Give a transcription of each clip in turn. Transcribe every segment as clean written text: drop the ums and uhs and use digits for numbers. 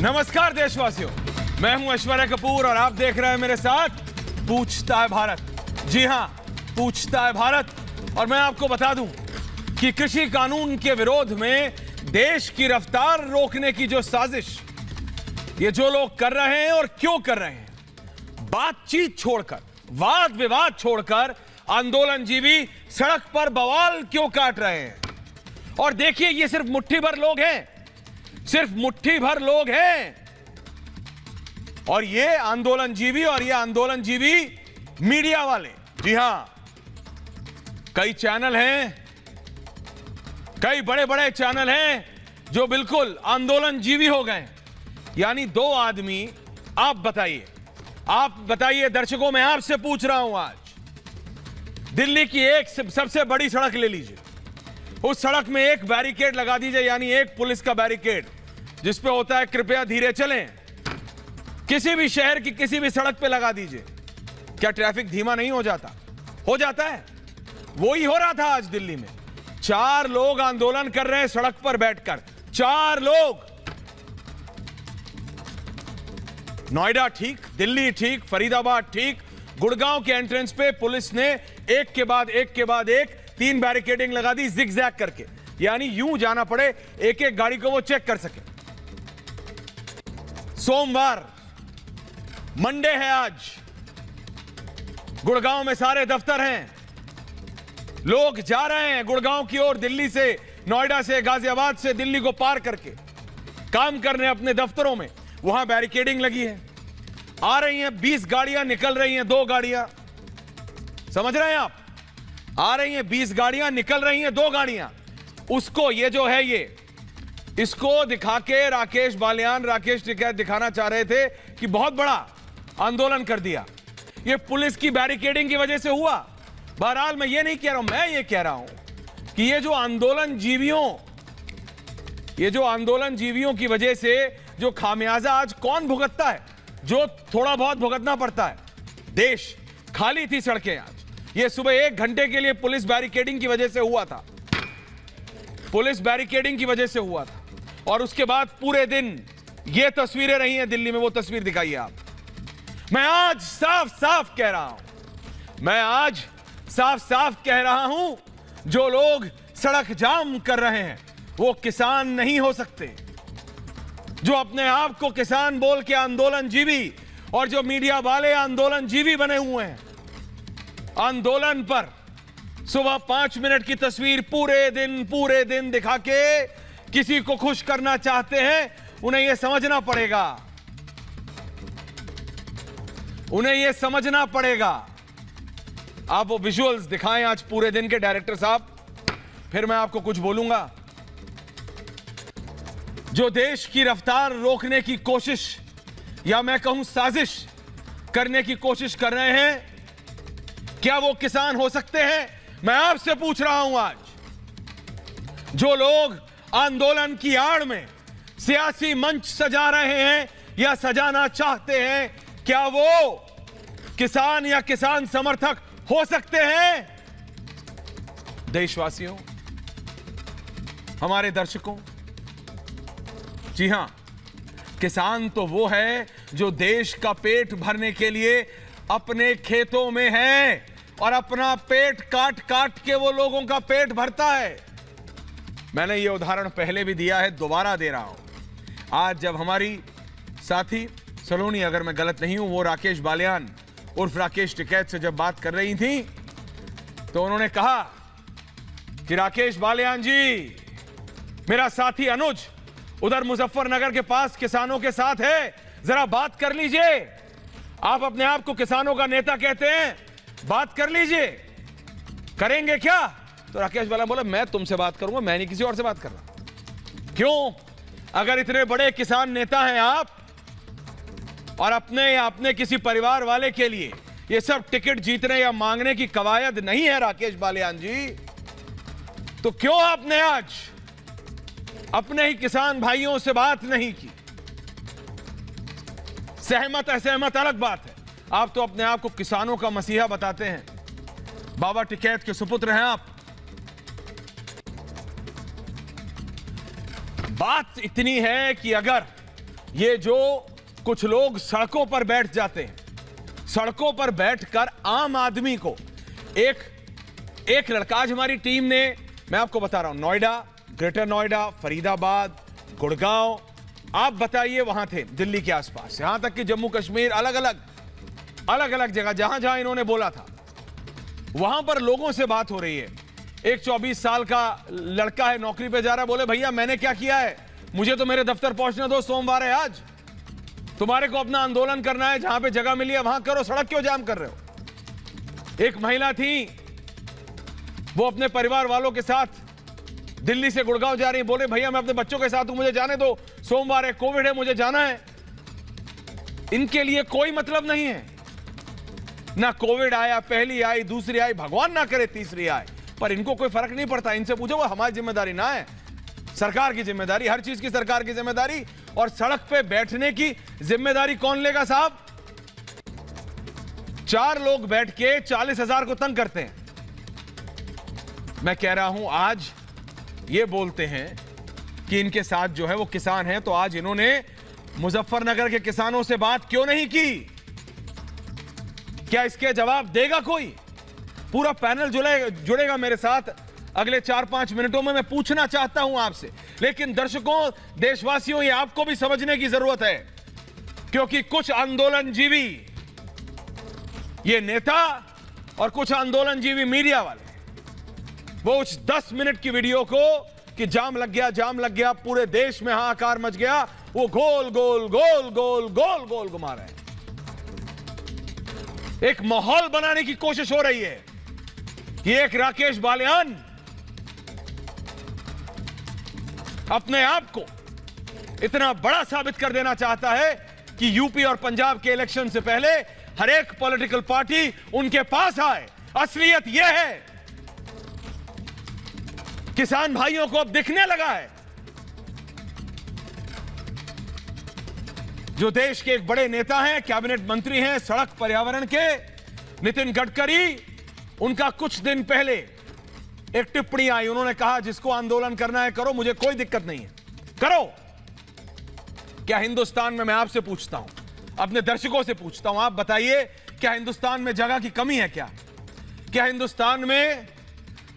नमस्कार देशवासियों, मैं हूं ऐश्वर्या कपूर और आप देख रहे हैं मेरे साथ पूछता है भारत। जी हां, पूछता है भारत। और मैं आपको बता दूं कि कृषि कानून के विरोध में देश की रफ्तार रोकने की जो साजिश ये जो लोग कर रहे हैं और क्यों कर रहे हैं, बातचीत छोड़कर, वाद विवाद छोड़कर आंदोलनजीवी सड़क पर बवाल क्यों काट रहे हैं। और देखिए, ये सिर्फ मुट्ठी भर लोग हैं, सिर्फ मुट्ठी भर लोग हैं। और ये आंदोलनजीवी मीडिया वाले। जी हां, कई चैनल हैं, कई बड़े बड़े चैनल हैं जो बिल्कुल आंदोलनजीवी हो गए। यानी दो आदमी। आप बताइए दर्शकों, मैं आपसे पूछ रहा हूं, आज दिल्ली की एक सबसे बड़ी सड़क ले लीजिए, उस सड़क में एक बैरिकेड लगा दीजिए, यानी एक पुलिस का बैरिकेड जिस पे होता है कृपया धीरे चलें। किसी भी शहर की किसी भी सड़क पे लगा दीजिए, क्या ट्रैफिक धीमा नहीं हो जाता? हो जाता है। वो ही हो रहा था आज दिल्ली में। 4 लोग आंदोलन कर रहे हैं सड़क पर बैठकर, 4 लोग। नोएडा ठीक, दिल्ली ठीक, फरीदाबाद ठीक, गुड़गांव के एंट्रेंस पे पुलिस ने एक के बाद एक 3 बैरिकेडिंग लगा दी, जिग-जैग करके, यानी यूं जाना पड़े एक एक गाड़ी को वो चेक कर सके। सोमवार, मंडे है आज, गुड़गांव में सारे दफ्तर हैं, लोग जा रहे हैं गुड़गांव की ओर, दिल्ली से, नोएडा से, गाजियाबाद से दिल्ली को पार करके काम करने अपने दफ्तरों में। वहां बैरिकेडिंग लगी है, आ रही हैं 20 गाड़ियां, निकल रही हैं 2 गाड़ियां। समझ रहे हैं आप? आ रही हैं 20 गाड़ियां, निकल रही हैं 2 गाड़ियां। उसको ये जो है इसको दिखा के राकेश टिकैत दिखाना चाह रहे थे कि बहुत बड़ा आंदोलन कर दिया। ये पुलिस की बैरिकेडिंग की वजह से हुआ। बहरहाल मैं ये नहीं कह रहा हूं, मैं ये कह रहा हूं कि ये जो आंदोलनजीवियों की वजह से जो खामियाजा आज कौन भुगतता है, जो थोड़ा बहुत भुगतना पड़ता है। देश खाली थी सड़कें आज, ये सुबह 1 घंटे के लिए पुलिस बैरिकेडिंग की वजह से हुआ था, और उसके बाद पूरे दिन ये तस्वीरें रही हैं दिल्ली में। वो तस्वीर दिखाइए आप। मैं आज साफ कह रहा हूं, जो लोग सड़क जाम कर रहे हैं वो किसान नहीं हो सकते। जो अपने आप को किसान बोल के आंदोलनजीवी, और जो मीडिया वाले आंदोलनजीवी बने हुए हैं, आंदोलन पर सुबह 5 मिनट की तस्वीर पूरे दिन दिखा के किसी को खुश करना चाहते हैं, उन्हें यह समझना पड़ेगा। आप वो विजुअल्स दिखाएं आज पूरे दिन के, डायरेक्टर साहब, फिर मैं आपको कुछ बोलूंगा। जो देश की रफ्तार रोकने की कोशिश, या मैं कहूं साजिश करने की कोशिश कर रहे हैं, क्या वो किसान हो सकते हैं? मैं आपसे पूछ रहा हूं आज। जो लोग आंदोलन की आड़ में सियासी मंच सजा रहे हैं या सजाना चाहते हैं, क्या वो किसान या किसान समर्थक हो सकते हैं? देशवासियों, हमारे दर्शकों, जी हां, किसान तो वो है जो देश का पेट भरने के लिए अपने खेतों में है और अपना पेट काट के वो लोगों का पेट भरता है। मैंने ये उदाहरण पहले भी दिया है, दोबारा दे रहा हूं। आज जब हमारी साथी सलोनी, अगर मैं गलत नहीं हूं, वो राकेश बालियान उर्फ राकेश टिकैत से जब बात कर रही थी, तो उन्होंने कहा कि राकेश बालियान जी, मेरा साथी अनुज उधर मुजफ्फरनगर के पास किसानों के साथ है, जरा बात कर लीजिए। आप अपने आप को किसानों का नेता कहते हैं, बात कर लीजिए। करेंगे क्या? तो राकेश बालियान बोला, मैं तुमसे बात करूंगा, मैं नहीं किसी और से बात कर रहा। क्यों? अगर इतने बड़े किसान नेता हैं आप, और अपने या अपने किसी परिवार वाले के लिए ये सब टिकट जीतने या मांगने की कवायद नहीं है राकेश बालियान जी, तो क्यों आपने आज अपने ही किसान भाइयों से बात नहीं की? सहमत असहमत अलग बात है, आप तो अपने आप को किसानों का मसीहा बताते हैं। बाबा टिकैत के सुपुत्र हैं आप। बात इतनी है कि अगर ये जो कुछ लोग सड़कों पर बैठ जाते हैं, सड़कों पर बैठकर आम आदमी को एक लड़का, आज हमारी टीम ने, मैं आपको बता रहा हूं, नोएडा, ग्रेटर नोएडा, फरीदाबाद, गुड़गांव, आप बताइए वहां थे, दिल्ली के आसपास, यहां तक कि जम्मू कश्मीर, अलग अलग जगह जहां जहां इन्होंने बोला था, वहां पर लोगों से बात हो रही है। एक 24 साल का लड़का है, नौकरी पे जा रहा है, बोले भैया मैंने क्या किया है, मुझे तो मेरे दफ्तर पहुंचने दो, सोमवार है आज, तुम्हारे को अपना आंदोलन करना है, जहां पे जगह मिली है वहां करो, सड़क क्यों जाम कर रहे हो। एक महिला थी, वो अपने परिवार वालों के साथ दिल्ली से गुड़गांव जा रही, बोले भैया मैं अपने बच्चों के साथ हूं, मुझे जाने दो, सोमवार है, कोविड है, मुझे जाना है। इनके लिए कोई मतलब नहीं है, ना कोविड आया, पहली आई, दूसरी आई, भगवान ना करे तीसरी आए, पर इनको कोई फर्क नहीं पड़ता। इनसे पूछो, वो हमारी जिम्मेदारी ना है, सरकार की जिम्मेदारी, हर चीज की सरकार की जिम्मेदारी, और सड़क पे बैठने की जिम्मेदारी कौन लेगा साहब। 4 लोग बैठ के 40,000 को तंग करते हैं। मैं कह रहा हूं, आज ये बोलते हैं कि इनके साथ जो है वो किसान हैं, तो आज इन्होंने मुजफ्फरनगर के किसानों से बात क्यों नहीं की? क्या इसके जवाब देगा कोई? पूरा पैनल जुड़ेगा मेरे साथ अगले 4-5 मिनटों में। मैं पूछना चाहता हूं आपसे, लेकिन दर्शकों, देशवासियों, ये आपको भी समझने की जरूरत है, क्योंकि कुछ आंदोलनजीवी, ये नेता और कुछ आंदोलनजीवी मीडिया वाले, वो उस 10 मिनट की वीडियो को कि जाम लग गया, पूरे देश में हाहाकार मच गया, वो गोल गोल गोल गोल गोल गोल घुमा रहे हैं। एक माहौल बनाने की कोशिश हो रही है। ये एक राकेश बालियान अपने आप को इतना बड़ा साबित कर देना चाहता है कि यूपी और पंजाब के इलेक्शन से पहले हर एक पॉलिटिकल पार्टी उनके पास आए। असलियत यह है, किसान भाइयों को अब दिखने लगा है, जो देश के एक बड़े नेता हैं, कैबिनेट मंत्री हैं सड़क पर्यावरण के, नितिन गडकरी, उनका कुछ दिन पहले एक टिप्पणी आई, उन्होंने कहा जिसको आंदोलन करना है करो, मुझे कोई दिक्कत नहीं है, करो। क्या हिंदुस्तान में, मैं आपसे पूछता हूं, अपने दर्शकों से पूछता हूं, आप बताइए, क्या हिंदुस्तान में जगह की कमी है? क्या हिंदुस्तान में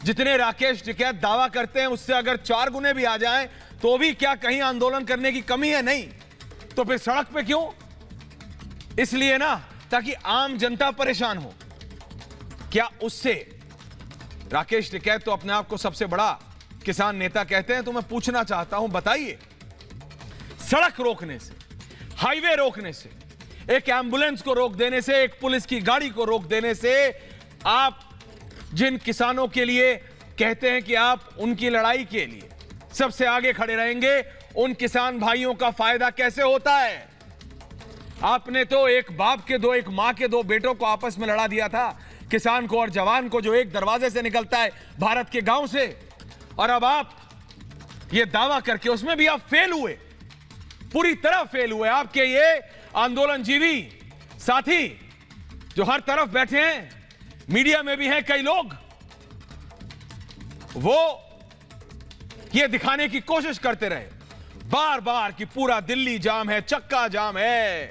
जितने राकेश टिकैत दावा करते हैं उससे अगर 4 गुने भी आ जाएं तो भी क्या कहीं आंदोलन करने की कमी है? नहीं। तो फिर सड़क पे क्यों? इसलिए ना, ताकि आम जनता परेशान हो। क्या उससे, राकेश टिकैत तो अपने आप को सबसे बड़ा किसान नेता कहते हैं, तो मैं पूछना चाहता हूं, बताइए, सड़क रोकने से, हाईवे रोकने से, एक एम्बुलेंस को रोक देने से, एक पुलिस की गाड़ी को रोक देने से, आप जिन किसानों के लिए कहते हैं कि आप उनकी लड़ाई के लिए सबसे आगे खड़े रहेंगे, उन किसान भाइयों का फायदा कैसे होता है? आपने तो एक बाप के दो, एक मां के 2 बेटों को आपस में लड़ा दिया था, किसान को और जवान को, जो एक दरवाजे से निकलता है भारत के गांव से, और अब आप ये दावा करके उसमें भी आप फेल हुए, पूरी तरह फेल हुए। आपके ये आंदोलनजीवी साथी जो हर तरफ बैठे हैं, मीडिया में भी हैं कई लोग, वो ये दिखाने की कोशिश करते रहे बार बार कि पूरा दिल्ली जाम है, चक्का जाम है,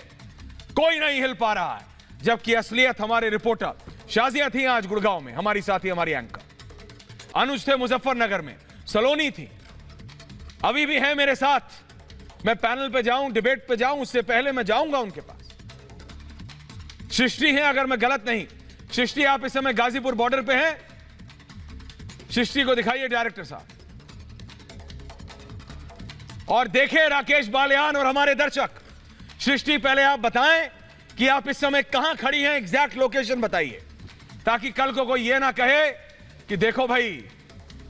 कोई नहीं हिल पा रहा है, जबकि असलियत हमारे रिपोर्टर शाजिया थी आज गुड़गांव में, हमारी साथी, हमारी एंकर, अनुज थे मुजफ्फरनगर में, सलोनी थी, अभी भी है मेरे साथ। मैं पैनल पे जाऊं, डिबेट पे जाऊं, उससे पहले मैं जाऊंगा उनके पास। सृष्टि है, अगर मैं गलत नहीं, सृष्टि आप इस समय गाजीपुर बॉर्डर पे हैं, सृष्टि को दिखाइए डायरेक्टर साहब, और देखें राकेश बालियान और हमारे दर्शक। सृष्टि, पहले आप बताएं कि आप इस समय कहां खड़ी हैं, एग्जैक्ट लोकेशन बताइए, ताकि कल को कोई ये ना कहे कि देखो भाई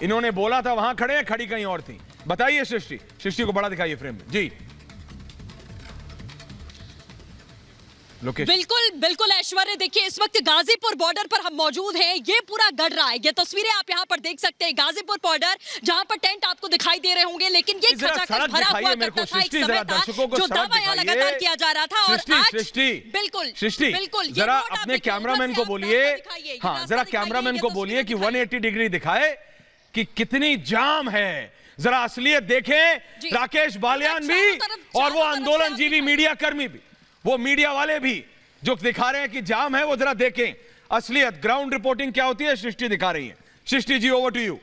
इन्होंने बोला था वहां खड़े हैं, खड़ी कहीं और थी। बताइए सृष्टि, सृष्टि को बड़ा दिखाइए फ्रेम में जी। बिल्कुल बिल्कुल ऐश्वर्य, देखिए इस वक्त गाजीपुर बॉर्डर पर हम मौजूद हैं, ये पूरा गढ़ रहा है। ये तस्वीरें आप यहाँ पर देख सकते हैं, गाजीपुर बॉर्डर, जहां पर टेंट आपको दिखाई दे रहे होंगे, लेकिन ये खचाखच भरा हुआ करता था, एक समय था जो दावा यहाँ लगातार किया जा रहा था। और आज बिल्कुल सृष्टि, बिल्कुल जरा अपने कैमरामैन को बोलिए, हाँ जरा कैमरामैन को बोलिए कि 180 डिग्री दिखाए कि कितनी जाम है जरा असलियत देखें। राकेश बालियान भी और वो आंदोलनजीवी मीडिया कर्मी भी, वो मीडिया वाले भी जो दिखा रहे हैं कि जाम है, वो जरा देखें असलियत। ग्राउंड रिपोर्टिंग क्या होती है, सृष्टि दिखा रही है। Srishti ji, over to you.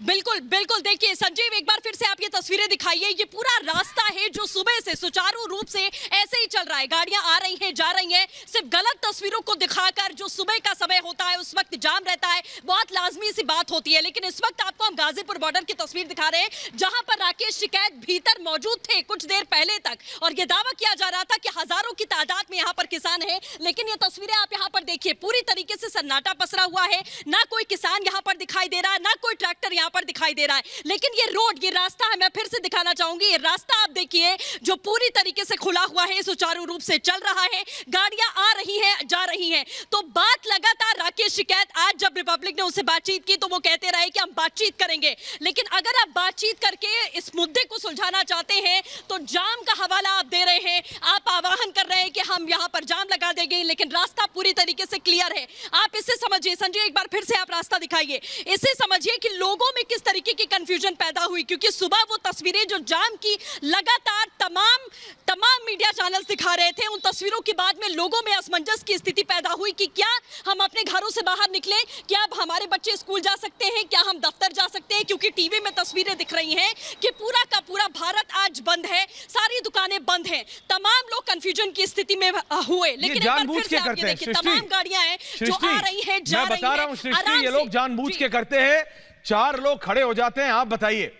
बिल्कुल बिल्कुल, देखिए संजीव, एक बार फिर से आप ये तस्वीरें दिखाइए। ये पूरा रास्ता है जो सुबह से सुचारू रूप से ऐसे ही चल रहा है, गाड़ियां आ रही हैं, जा रही हैं। सिर्फ गलत तस्वीरों को दिखाकर जो सुबह का समय होता है उस वक्त जाम रहता है, बहुत लाजमी सी बात होती है। लेकिन इस वक्त आपको हम गाजीपुर बॉर्डर की तस्वीर दिखा रहे हैं, जहां पर राकेश टिकैत भीतर मौजूद थे कुछ देर पहले तक, और ये दावा किया जा रहा था कि हजारों की तादाद में यहाँ पर किसान है। लेकिन ये तस्वीरें आप यहाँ पर देखिए, पूरी तरीके से सन्नाटा पसरा हुआ है, ना कोई किसान यहाँ पर दिखाई दे रहा है, ना कोई ट्रैक्टर यहाँ पर दिखाई दे रहा है। लेकिन ये रोड, ये रास्ता है, मैं फिर से दिखाना चाहूंगी, ये रास्ता आप देखिए जो पूरी तरीके से खुला हुआ है, सुचारू रूप से चल रहा है, गाड़ियां आ रही हैं, जा रही हैं। तो बात लगातार राकेश टिकैत, आज जब रिपब्लिक ने उससे बातचीत की तो वो कहते रहे कि हम बातचीत करेंगे। लेकिन अगर आप बातचीत करके इस मुद्दे को सुलझाना चाहते हैं तो जाम का हवाला आप दे रहे हैं, आप आह्वान कर रहे हैं कि हम यहां पर जाम लगा देंगे, लेकिन रास्ता पूरी तरीके से क्लियर है। आप इसे समझिए संजय, एक बार फिर से आप रास्ता दिखाइए, इसे समझिए कि लोगों में किस तरीके की कंफ्यूजन पैदा हुई। क्योंकि सुबह वो तस्वीरें जो जाम की लगातार तमाम मीडिया चैनल्स दिखा रहे थे, उन तस्वीरों के बाद में लोगों में असमंजस की स्थिति पैदा हुई कि क्या हम अपने घरों से बाहर निकले, क्या अब हमारे बच्चे स्कूल जा सकते हैं, क्या हम दफ्तर जा सकते हैं। क्योंकि टीवी में तस्वीरें दिख रही हैं कि पूरा का पूरा भारत आज बंद है, सारी दुकानें बंद हैं, तमाम लोग कंफ्यूजन की स्थिति में हुए। लेकिन एक बार फिर से आप ये देखिए, तमाम गाड़ियां हैं जो आ रही हैं, जा रही हैं। मैं बता रहा हूं सृष्टि, ये लोग जानबूझ के करते हैं। 4 लोग खड़े हो जाते हैं। आप बताइए,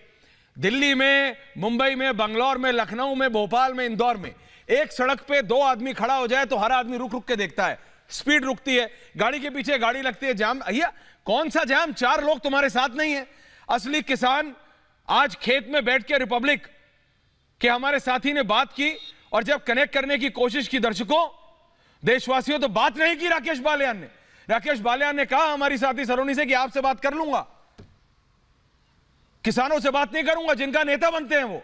दिल्ली में, मुंबई में, बंगलौर में, लखनऊ में, भोपाल में, इंदौर में एक सड़क पे 2 आदमी खड़ा हो जाए तो हर आदमी रुक रुक के देखता है, स्पीड रुकती है, गाड़ी के पीछे गाड़ी लगती है, जाम। भैया कौन सा जाम, 4 लोग तुम्हारे साथ नहीं है। असली किसान आज खेत में बैठ के रिपब्लिक के हमारे साथी ने बात की, और जब कनेक्ट करने की कोशिश की दर्शकों, देशवासियों, तो बात नहीं की राकेश बालियान ने। राकेश बालियान ने कहा हमारी साथी सलोनी से कि आपसे बात कर लूंगा, किसानों से बात नहीं करूंगा जिनका नेता बनते हैं वो।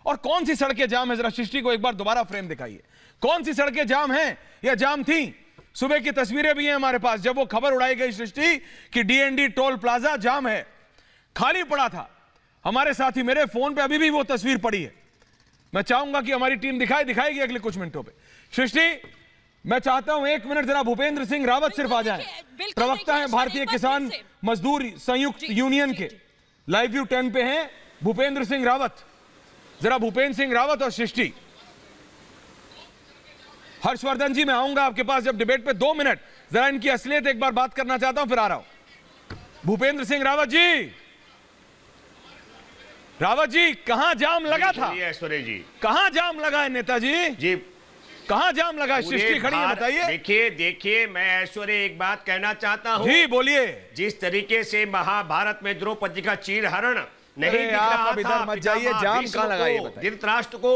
और कौन सी सड़कें जाम है, जरा सृष्टि को एक बार दोबारा फ्रेम दिखाइए, कौन सी सड़कें जाम हैं या जाम थी। सुबह की तस्वीरें भी हैं हमारे पास, जब वो खबर उड़ाई गई सृष्टि कि डीएनडी टोल प्लाजा जाम है, खाली पड़ा था। हमारे साथी, मेरे फोन पे अभी भी वो तस्वीर पड़ी है, मैं चाहूंगा कि हमारी टीम दिखाएगी अगले कुछ मिनटों पे। सृष्टि, मैं चाहता हूं 1 मिनट जरा भूपेंद्र सिंह रावत सिर्फ आ जाए, प्रवक्ता है भारतीय किसान मजदूर संयुक्त यूनियन के, लाइव व्यू 10 पे हैं भूपेंद्र सिंह रावत। जरा भूपेंद्र सिंह रावत और सृष्टि। हर्षवर्धन जी, मैं आऊंगा आपके पास जब डिबेट पे, 2 मिनट जरा इनकी असलियत एक बार बात करना चाहता हूं, फिर आ रहा हूं। भूपेंद्र सिंह रावत जी, कहां जाम लगा था? ऐश्वर्या जी, कहां जाम लगा है नेताजी जी, कहां जाम लगा है? सृष्टि खड़ी है, बताइए। देखिए मैं ऐश्वर्या एक बात कहना चाहता हूं जी, बोलिए। जिस तरीके से महाभारत में द्रौपदी का चीरहरण नहीं दिख रहा आप इधर मत जाइए, जाम कहां लगा ये बताइए। धृतराष्ट्र को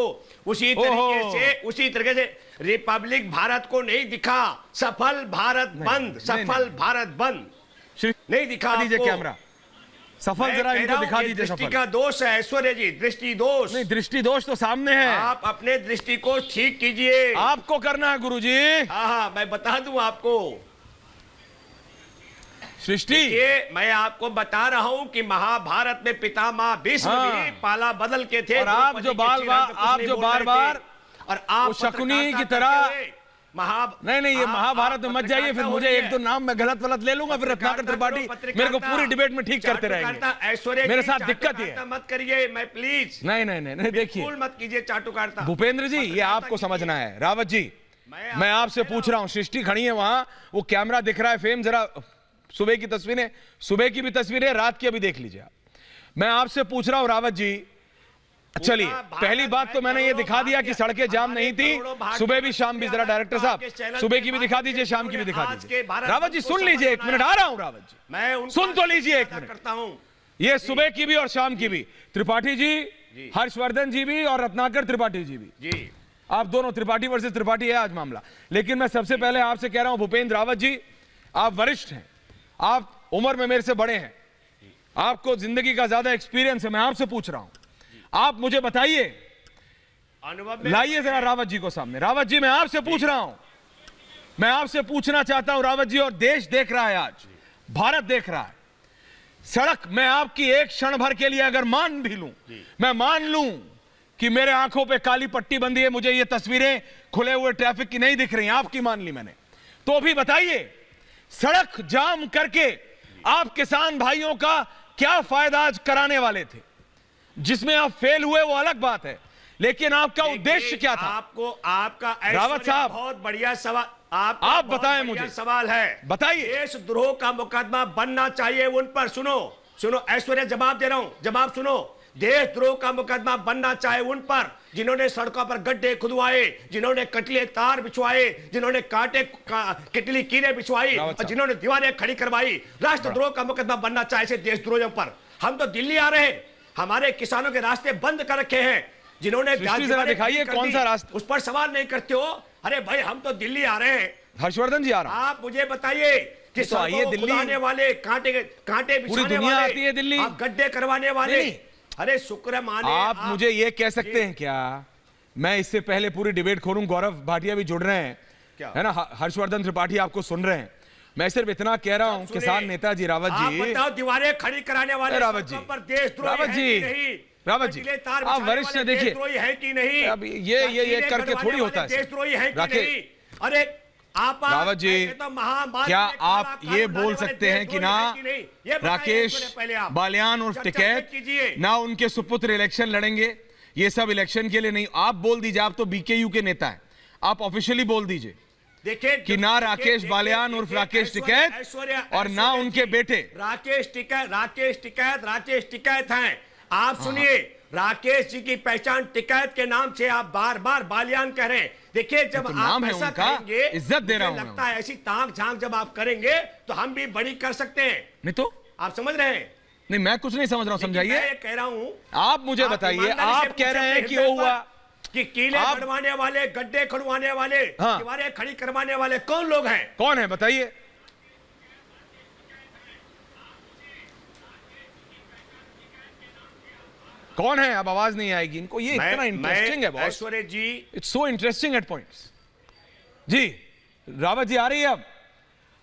उसी तरीके से रिपब्लिक भारत को नहीं दिखा। सफल भारत बंद, सफल भारत बंद नहीं दिखा। दीजिए कैमरा, सफल जरा इनको दिखा दीजिए। दृष्टि का दोष है ऐश्वर्या जी, दृष्टि दोष नहीं, दृष्टि दोष तो सामने है। आप अपने दृष्टि को ठीक कीजिए। आपको करना है गुरुजी। हाँ, मैं बता दूं आपको। सृष्टि, ये मैं आपको बता रहा हूं कि महाभारत में पितामह भीष्म भी पाला बदल के थे। और आप जो बार बार और आप शकुनी की तरह नहीं, ये महाभारत में मत जाइए, फिर मुझे 1-2 नाम मैं गलत ले लूंगा, फिर रत्नाकर त्रिपाठी मेरे को पूरी डिबेट में ठीक करते रहेंगे। मेरे साथ दिक्कत है, मत करिए, मैं प्लीज। नहीं, देखिए मत कीजिए चाटुकारता। भूपेंद्र जी, ये आपको समझना है। रावत जी, मैं आपसे पूछ रहा हूं, सृष्टि खड़ी है वहां, वो कैमरा दिख रहा है, फेम जरा सुबह की तस्वीरें, सुबह की भी तस्वीरें, रात की अभी देख लीजिए आप। मैं आपसे पूछ रहा हूं रावत जी, चलिए पहली बात तो मैंने ये दिखा दिया कि सड़कें जाम नहीं थी, सुबह भी शाम भी। जरा डायरेक्टर साहब सुबह की भी दिखा दीजिए, शाम की भी दिखा दीजिए। रावत जी सुन लीजिए, 1 मिनट आ रहा हूं। रावत जी, मैं सुन तो लीजिए 1 मिनट। ये सुबह की भी और शाम की भी, त्रिपाठी जी, हर्षवर्धन जी भी और रत्नाकर त्रिपाठी जी भी, आप दोनों, त्रिपाठी वर्सेस त्रिपाठी है आज मामला। लेकिन मैं सबसे पहले आपसे कह रहा हूं भूपेंद्र रावत जी, आप वरिष्ठ हैं, आप उम्र में मेरे से बड़े हैं, आपको जिंदगी का ज्यादा एक्सपीरियंस है। मैं आपसे पूछ रहा हूं, आप मुझे बताइए, लाइए जरा रावत जी को सामने। रावत जी, मैं आपसे पूछ रहा हूं, मैं आपसे पूछना चाहता हूं रावत जी, और देश देख रहा है, आज भारत देख रहा है सड़क, मैं आपकी एक क्षण भर के लिए अगर मान भी लूं, मैं मान लूं कि मेरे आंखों पे काली पट्टी बंधी है, मुझे ये तस्वीरें खुले हुए ट्रैफिक की नहीं दिख रही, आपकी मान ली मैंने, तो भी बताइए सड़क जाम करके आप किसान भाइयों का क्या फायदा आज कराने वाले थे? जिसमें आप फेल हुए वो अलग बात है, लेकिन आपका उद्देश्य क्या था? आपको आपका रावत साहब, बहुत बढ़िया सवाल, आप बताएं मुझे, सवाल है, बताइए। देशद्रोह का मुकदमा बनना चाहिए उन पर। सुनो सुनो ऐश्वर्या, जवाब दे रहा हूं, जवाब सुनो। देशद्रोह का मुकदमा बनना चाहे उन पर जिन्होंने सड़कों पर गड्ढे खुदवाए, जिन्होंने कटले तार बिछवाए, जिन्होंने किटली कीरे बिछवाई और जिन्होंने दीवारें खड़ी करवाई। राष्ट्रद्रोह का मुकदमा बनना चाहे ऐसे देशद्रोहियों पर। हम तो दिल्ली आ रहे हैं, हमारे किसानों के रास्ते बंद कर रखे हैं, जिन्होंने दिखाइए कौन सा रास्ता, उस पर सवाल नहीं करते हो। अरे भाई हम तो दिल्ली आ रहे हैं। हर्षवर्धन जी आ रहा हूं, आप मुझे बताइए कि तो आइए दिल्ली आने वाले कांटे पूरी दुनिया आती है दिल्ली, आप गड्ढे करवाने वाले। अरे शुक्र माने आप मुझे ये कह सकते हैं क्या, मैं इससे पहले पूरी डिबेट खोलूं, गौरव भाटिया भी जुड़ रहे हैं, है ना, हर्षवर्धन त्रिपाठी आपको सुन रहे हैं, मैं सिर्फ इतना कह रहा हूं, किसान नेता जी रावत जी, आप बताओ दीवारें खड़ी कराने वाले रावत जी, रावत जी, रावत जी, आप वरिष्ठ हैं, देखिए है कि नहीं, अब ये करके थोड़ी होता है देशद्रोही है कि नहीं। अरे आप रावत जी, क्या आप ये बोल सकते हैं कि ना राकेश बालियान उर्फ टिकैत ना उनके सुपुत्र इलेक्शन लड़ेंगे? ये सब इलेक्शन के लिए नहीं, आप बोल दीजिए, आप तो बीकेयू के नेता हैं, आप ऑफिशियली बोल दीजिए देखिए कि ना राकेश बालियान उर्फ राकेश टिकैत और ना उनके बेटे राकेश टिकैत हैं। आप सुनिए, राकेश जी की पहचान टिकैत के नाम से, आप बार बार बालियान कह रहे हैं। देखिए जब तो आप ऐसा करेंगे, इज्जत दे रहा हूं, लगता है ऐसी ताक झांक जब आप करेंगे तो हम भी बड़ी कर सकते हैं। नहीं तो आप समझ रहे हैं? नहीं, मैं कुछ नहीं समझ रहा हूं, समझाइए। मैं कह रहा हूं, आप मुझे बताइए, आप कह रहे हैं कि वो हुआ कि कीले बढ़वाने वाले, गड्ढे खुदवाने वाले, दीवारें खड़ी करवाने वाले कौन लोग हैं? कौन है बताइए? कौन है? अब आवाज नहीं आएगी इनको, ये इतना इंटरेस्टिंग है boss, Aishwarya ji, it's so interesting at points. जी रावत जी आ रही है अब,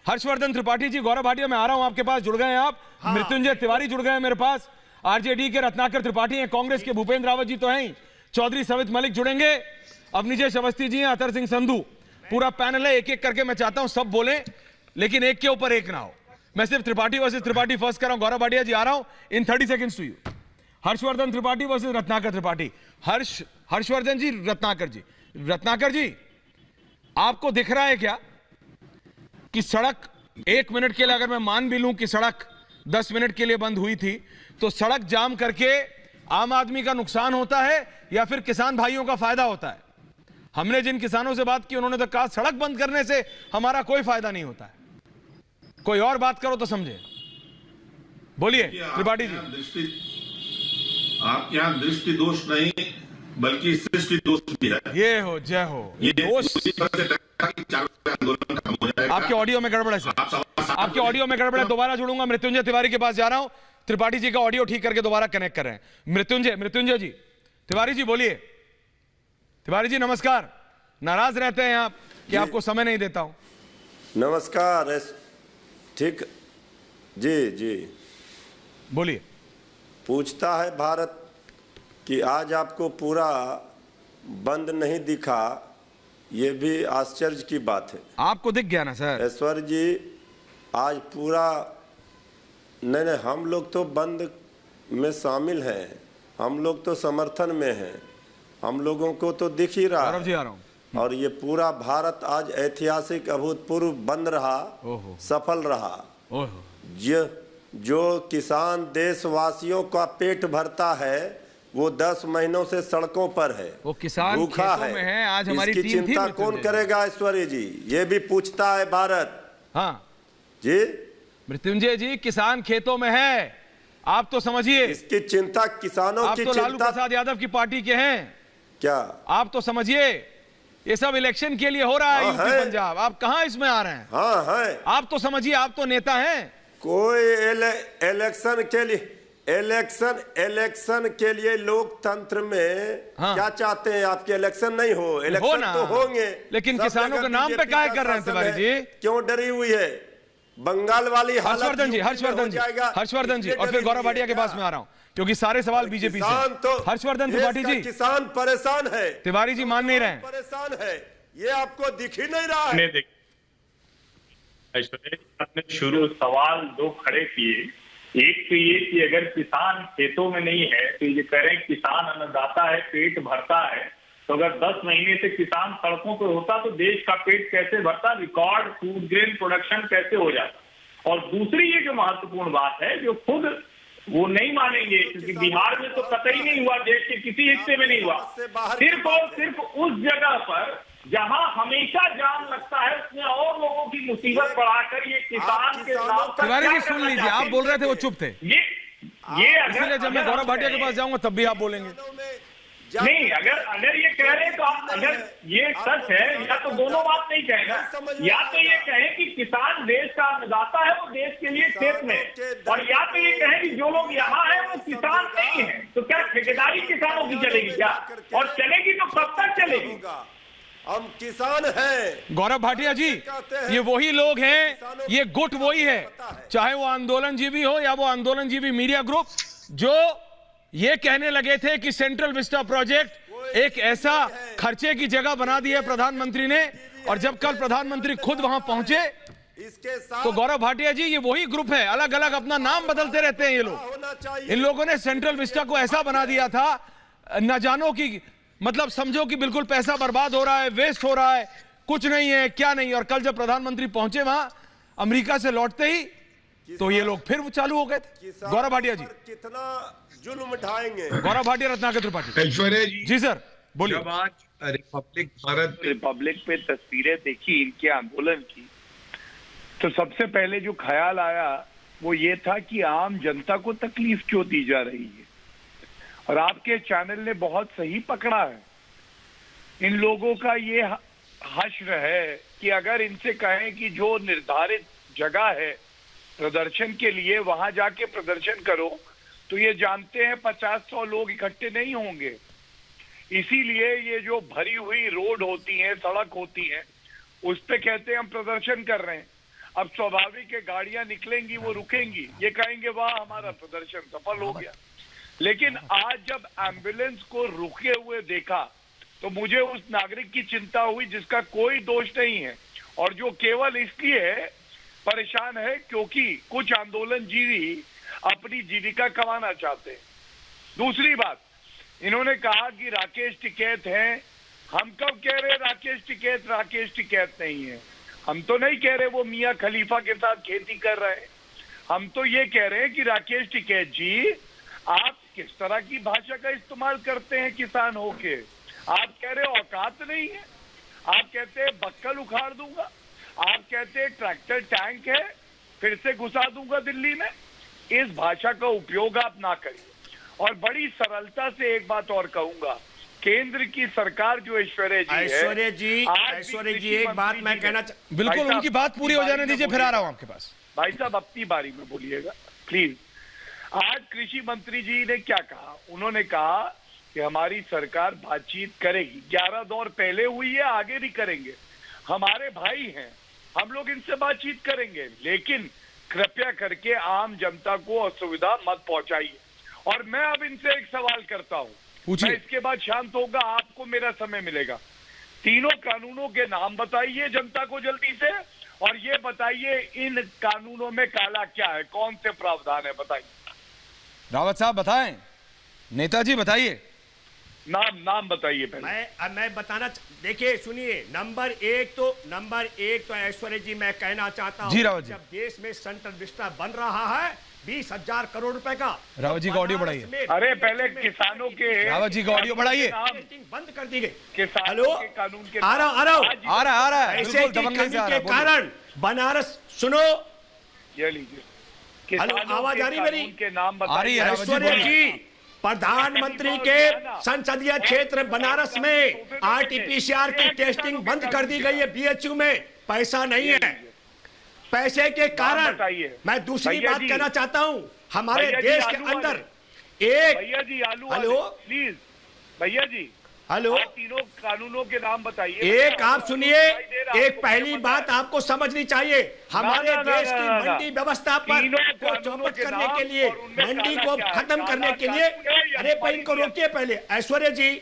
हर्षवर्धन त्रिपाठी जी, गौरव भाटिया मैं आ रहा हूं आपके पास, जुड़ गए हैं आप, मृत्युंजय तिवारी जुड़ गए हैं मेरे पास, आरजेडी के रत्नाकर त्रिपाठी हैं, कांग्रेस के भूपेंद्र रावत जी तो हैं, चौधरी सवित मलिक जुड़ेंगे, अवनिजेश अवस्थी जी हैं, अतर सिंह संधू, पूरा पैनल है, एक एक करके मैं चाहता हूं सब बोलें, लेकिन एक के ऊपर एक ना हो। मैं सिर्फ त्रिपाठी वर्सेस त्रिपाठी फर्स्ट कर रहा हूं। गौरव भाटिया जी आ रहा हूं in 30 seconds to you. Harshvardhan Tripathi versus Ratnakar Tripathi. Harshvardhan ji, Ratnakar ji, आपको दिख रहा है क्या कि सड़क 1 मिनट के लिए, अगर मैं मान भी लूं कि सड़क 10 मिनट के लिए बंद हुई थी, तो सड़क जाम करके आम आदमी का नुकसान होता है या फिर किसान भाइयों का फायदा होता है? हमने जिन किसानों से बात की उन्होंने तो कहा सड़क बंद करने से हमारा कोई फायदा नहीं होता है। कोई और बात करो तो समझे। बोलिए त्रिपाठी जी। आपके यहाँ दृष्टि दोष नहीं बल्कि सृष्टि दोष भी है। ये हो, जय हो। ये दोष आपके ऑडियो में गड़बड़ है सर, आपके ऑडियो में गड़बड़ है, दोबारा जुड़ूंगा। मृत्युंजय तिवारी के पास जा रहा हूं, त्रिपाठी जी का ऑडियो ठीक करके दोबारा कनेक्ट कर रहे हैं। मृत्युंजय जी, तिवारी जी बोलिए। तिवारी जी नमस्कार, नाराज रहते हैं आप कि आपको समय नहीं देता हूं। नमस्कार, ठीक जी बोलिए। पूछता है भारत कि आज आपको पूरा बंद नहीं दिखा, ये भी आश्चर्य की बात है। आपको दिख गया ना सर? ऐश्वर्य जी, आज पूरा नहीं, हम लोग तो बंद में शामिल हैं, हम लोग तो समर्थन में हैं, हम लोगों को तो दिख ही रहा है। और ये पूरा भारत आज ऐतिहासिक अभूतपूर्व बंद रहा, सफल रहा। जो किसान देशवासियों का पेट भरता है वो 10 महीनों से सड़कों पर है, वो किसान भूखा है। आज हमारी इसकी टीम चिंता कौन करेगा? ऐश्वर्य जी, ये भी पूछता है भारत। हाँ जी मृत्युंजय जी, किसान खेतों में है, आप तो समझिए। इसकी चिंता किसानों की तो चिंता, लालू प्रसाद यादव की पार्टी के हैं क्या? आप तो समझिए, ये सब इलेक्शन के लिए हो रहा है यूपी पंजाब, आप कहां इसमें आ रहे हैं? हाँ है, आप तो समझिए, आप तो नेता हैं। कोई इलेक्शन के लिए लोकतंत्र में क्या चाहते हैं? आपके इलेक्शन नहीं हो, इलेक्शन तो होंगे, लेकिन किसानों के नाम पे काहे कर रहे हैं तिवारी जी? क्यों डरी हुई है? बंगाल वाली हालत हर्षवर्धन जी, यूपी में हर्षवर्धन हो जी, जाएगा। हर्षवर्धन जी, इसलिए और फिर गौरव डरिए भाटिया के क्या? पास में आ रहा हूं, क्योंकि सारे सवाल बीजेपी से किसान तो हर्षवर्धन देश त्रिपाठी का जी, किसान परेशान है, तिवारी जी मान नहीं रहे हैं। परेशान है, ये आपको दिख ही नहीं रहा है। ने देखिए ऐश्वर्या जी, आपने शुरू सवाल दो खड़े किए। एक तो ये कि अगर किसान खेतों में नहीं है तो ये करें किसान अन्नदाता है, पेट भरता है, तो अगर 10 महीने से किसान सड़कों पर होता तो देश का पेट कैसे भरता, रिकॉर्ड फूड ग्रेन प्रोडक्शन कैसे हो जाता। और दूसरी ये जो महत्वपूर्ण बात है, जो खुद वो नहीं मानेंगे, क्योंकि बिहार में तो कतई नहीं हुआ, देश के किसी हिस्से में नहीं हुआ, सिर्फ और सिर्फ उस जगह पर जहां हमेशा जाम लगता है उसमें और लोगों की मुसीबत बढ़ाकर ये किसान के नाम पर तिवारी जी क्या सुन करना लीजिए, चाहते आप बोल रहे थे वो चुप थे, हैं? ये इसीलिए जब मैं गौरव भाटिया के पास जाऊंगा तब भी आप बोलेंगे। नहीं, अगर ये कह रहे हैं तो अगर ये सच है, या तो दोनों बात नहीं कहना, या तो ये कहें कि किसान देश का अन्नदाता है, वो देश के लिए खेत में, और या तो ये कहें कि जो लोग यहाँ हैं वो किसान नहीं है। तो क्या ठेकेदारी किसानों की चलेगी क्या? और चलेगी तो कब तक चलेगी? हम किसान हैं। गौरव भाटिया जी, ये वही लोग हैं, ये गुट वही है, चाहे वो आंदोलनजीवी हो या वो आंदोलनजीवी मीडिया ग्रुप, जो ये कहने लगे थे कि सेंट्रल विस्टा प्रोजेक्ट एक ऐसा खर्चे की जगह बना दी है प्रधानमंत्री ने, और जब कल प्रधानमंत्री खुद वहां पहुंचे इसके साथ तो गौरव भाटिया जी ये वही ग्रुप है, अलग अलग अपना नाम बदलते रहते हैं ये लोग। होना चाहिए। इन लोगों ने सेंट्रल विस्टा को ऐसा बना दिया था, न जानो कि मतलब समझो कि बिल्कुल पैसा बर्बाद हो रहा है, वेस्ट हो रहा है, कुछ नहीं है, क्या नहीं। और कल जब प्रधानमंत्री पहुंचे वहां अमेरिका से लौटते ही, तो ये लोग फिर चालू हो गए थे। गौरव भाटिया जी, कितना जुल्म उठाएंगे। गौरव भाटिया, रत्नाकर त्रिपाठी। ऐश्वर्या जी सर बोलिए। जब आज रिपब्लिक पे तस्वीरें देखी इनके आंदोलन की, तो सबसे पहले जो ख्याल आया वो ये था कि आम जनता को तकलीफ क्यों दी जा रही है। और आपके चैनल ने बहुत सही पकड़ा है। इन लोगों का ये हश्र है कि अगर इनसे कहें कि जो निर्धारित जगह है प्रदर्शन के लिए वहां जाके प्रदर्शन करो, तो ये जानते हैं 50-100 लोग इकट्ठे नहीं होंगे। इसीलिए ये जो भरी हुई रोड होती है, सड़क होती है, उस पे कहते हैं हम प्रदर्शन कर रहे हैं। अब स्वाभाविक है गाड़ियां निकलेंगी, वो रुकेंगी, ये कहेंगे वाह हमारा प्रदर्शन सफल हो गया। लेकिन आज जब एम्बुलेंस को रुके हुए देखा तो मुझे उस नागरिक की चिंता हुई जिसका कोई दोष नहीं है, और जो केवल इसलिए परेशान है क्योंकि कुछ आंदोलनजीवी अपनी जीविका कमाना चाहते हैं। दूसरी बात, इन्होंने कहा कि राकेश टिकैत हैं। हम कब कह रहे राकेश टिकैत नहीं है। हम तो नहीं कह रहे वो मियां खलीफा के साथ खेती कर रहे हैं। हम तो ये कह रहे हैं कि राकेश टिकैत जी, आप किस तरह की भाषा का इस्तेमाल करते हैं किसान होके। आप कह रहे औकात नहीं है, आप कहते हैं बक्कल उखाड़ दूंगा, आप कहते हैं ट्रैक्टर टैंक है फिर से घुसा दूंगा दिल्ली में। इस भाषा का उपयोग आप ना करिए। और बड़ी सरलता से एक बात और कहूंगा, केंद्र की सरकार जो ऐश्वर्या जी एक बात मैं कहना बिल्कुल, उनकी बात पूरी हो जाने दीजिए, फिर आ रहा हूं आपके पास। भाई साहब अपनी बारी में बोलिएगा प्लीज। आज कृषि मंत्री जी ने क्या कहा? उन्होंने कहा कि हमारी सरकार बातचीत करेगी। 11 दौर पहले हुई है, आगे भी करेंगे। हमारे भाई हैं, हम लोग इनसे बातचीत करेंगे, लेकिन कृपया करके आम जनता को असुविधा मत पहुंचाइए। और मैं अब इनसे एक सवाल करता हूं, मैं इसके बाद शांत होगा, आपको मेरा समय मिलेगा। तीनों कानूनों के नाम बताइए जनता को जल्दी से, और ये बताइए इन कानूनों में काला क्या है, कौन से प्रावधान है, बताइए। रावत साहब बताएं, नेताजी बताइए, नाम बताइए पहले। मैं बताना, देखिए सुनिए, नंबर एक तो ऐश्वर्या जी मैं कहना चाहता हूं, जब देश में सेंट्रल विस्टा बन रहा है 20,000 करोड़ रुपए का, रावत जी का ऑडियो बढ़ाइए। अरे पहले किसानों के, रावत जी का ऑडियो बढ़ाइए। बंद कर दी गई। किसानों के कानून के आ रहा है ऐसे के कारण बनारस, सुनो, ये लीजिए। आवाज आ रही मेरी? के नाम बताइए। ऐश्वर्या जी, प्रधानमंत्री के संसदीय क्षेत्र बनारस में आरटीपीसीआर की टेस्टिंग बंद कर दी गई है। बीएचयू में पैसा नहीं है। पैसे के कारण मैं दूसरी बात कहना चाहता हूं, हमारे देश के अंदर एक, भैया जी आलू हेलो प्लीज, भैया जी हेलो, आप तीनों कानूनों के नाम बताइए। एक आप सुनिए, एक पहली बात आपको समझनी चाहिए, हमारे देश की मंडी व्यवस्था पर को चौपट करने के लिए, मंडी को खत्म करने के लिए, अरे भाई इनको रोकिए पहले। ऐश्वर्या जी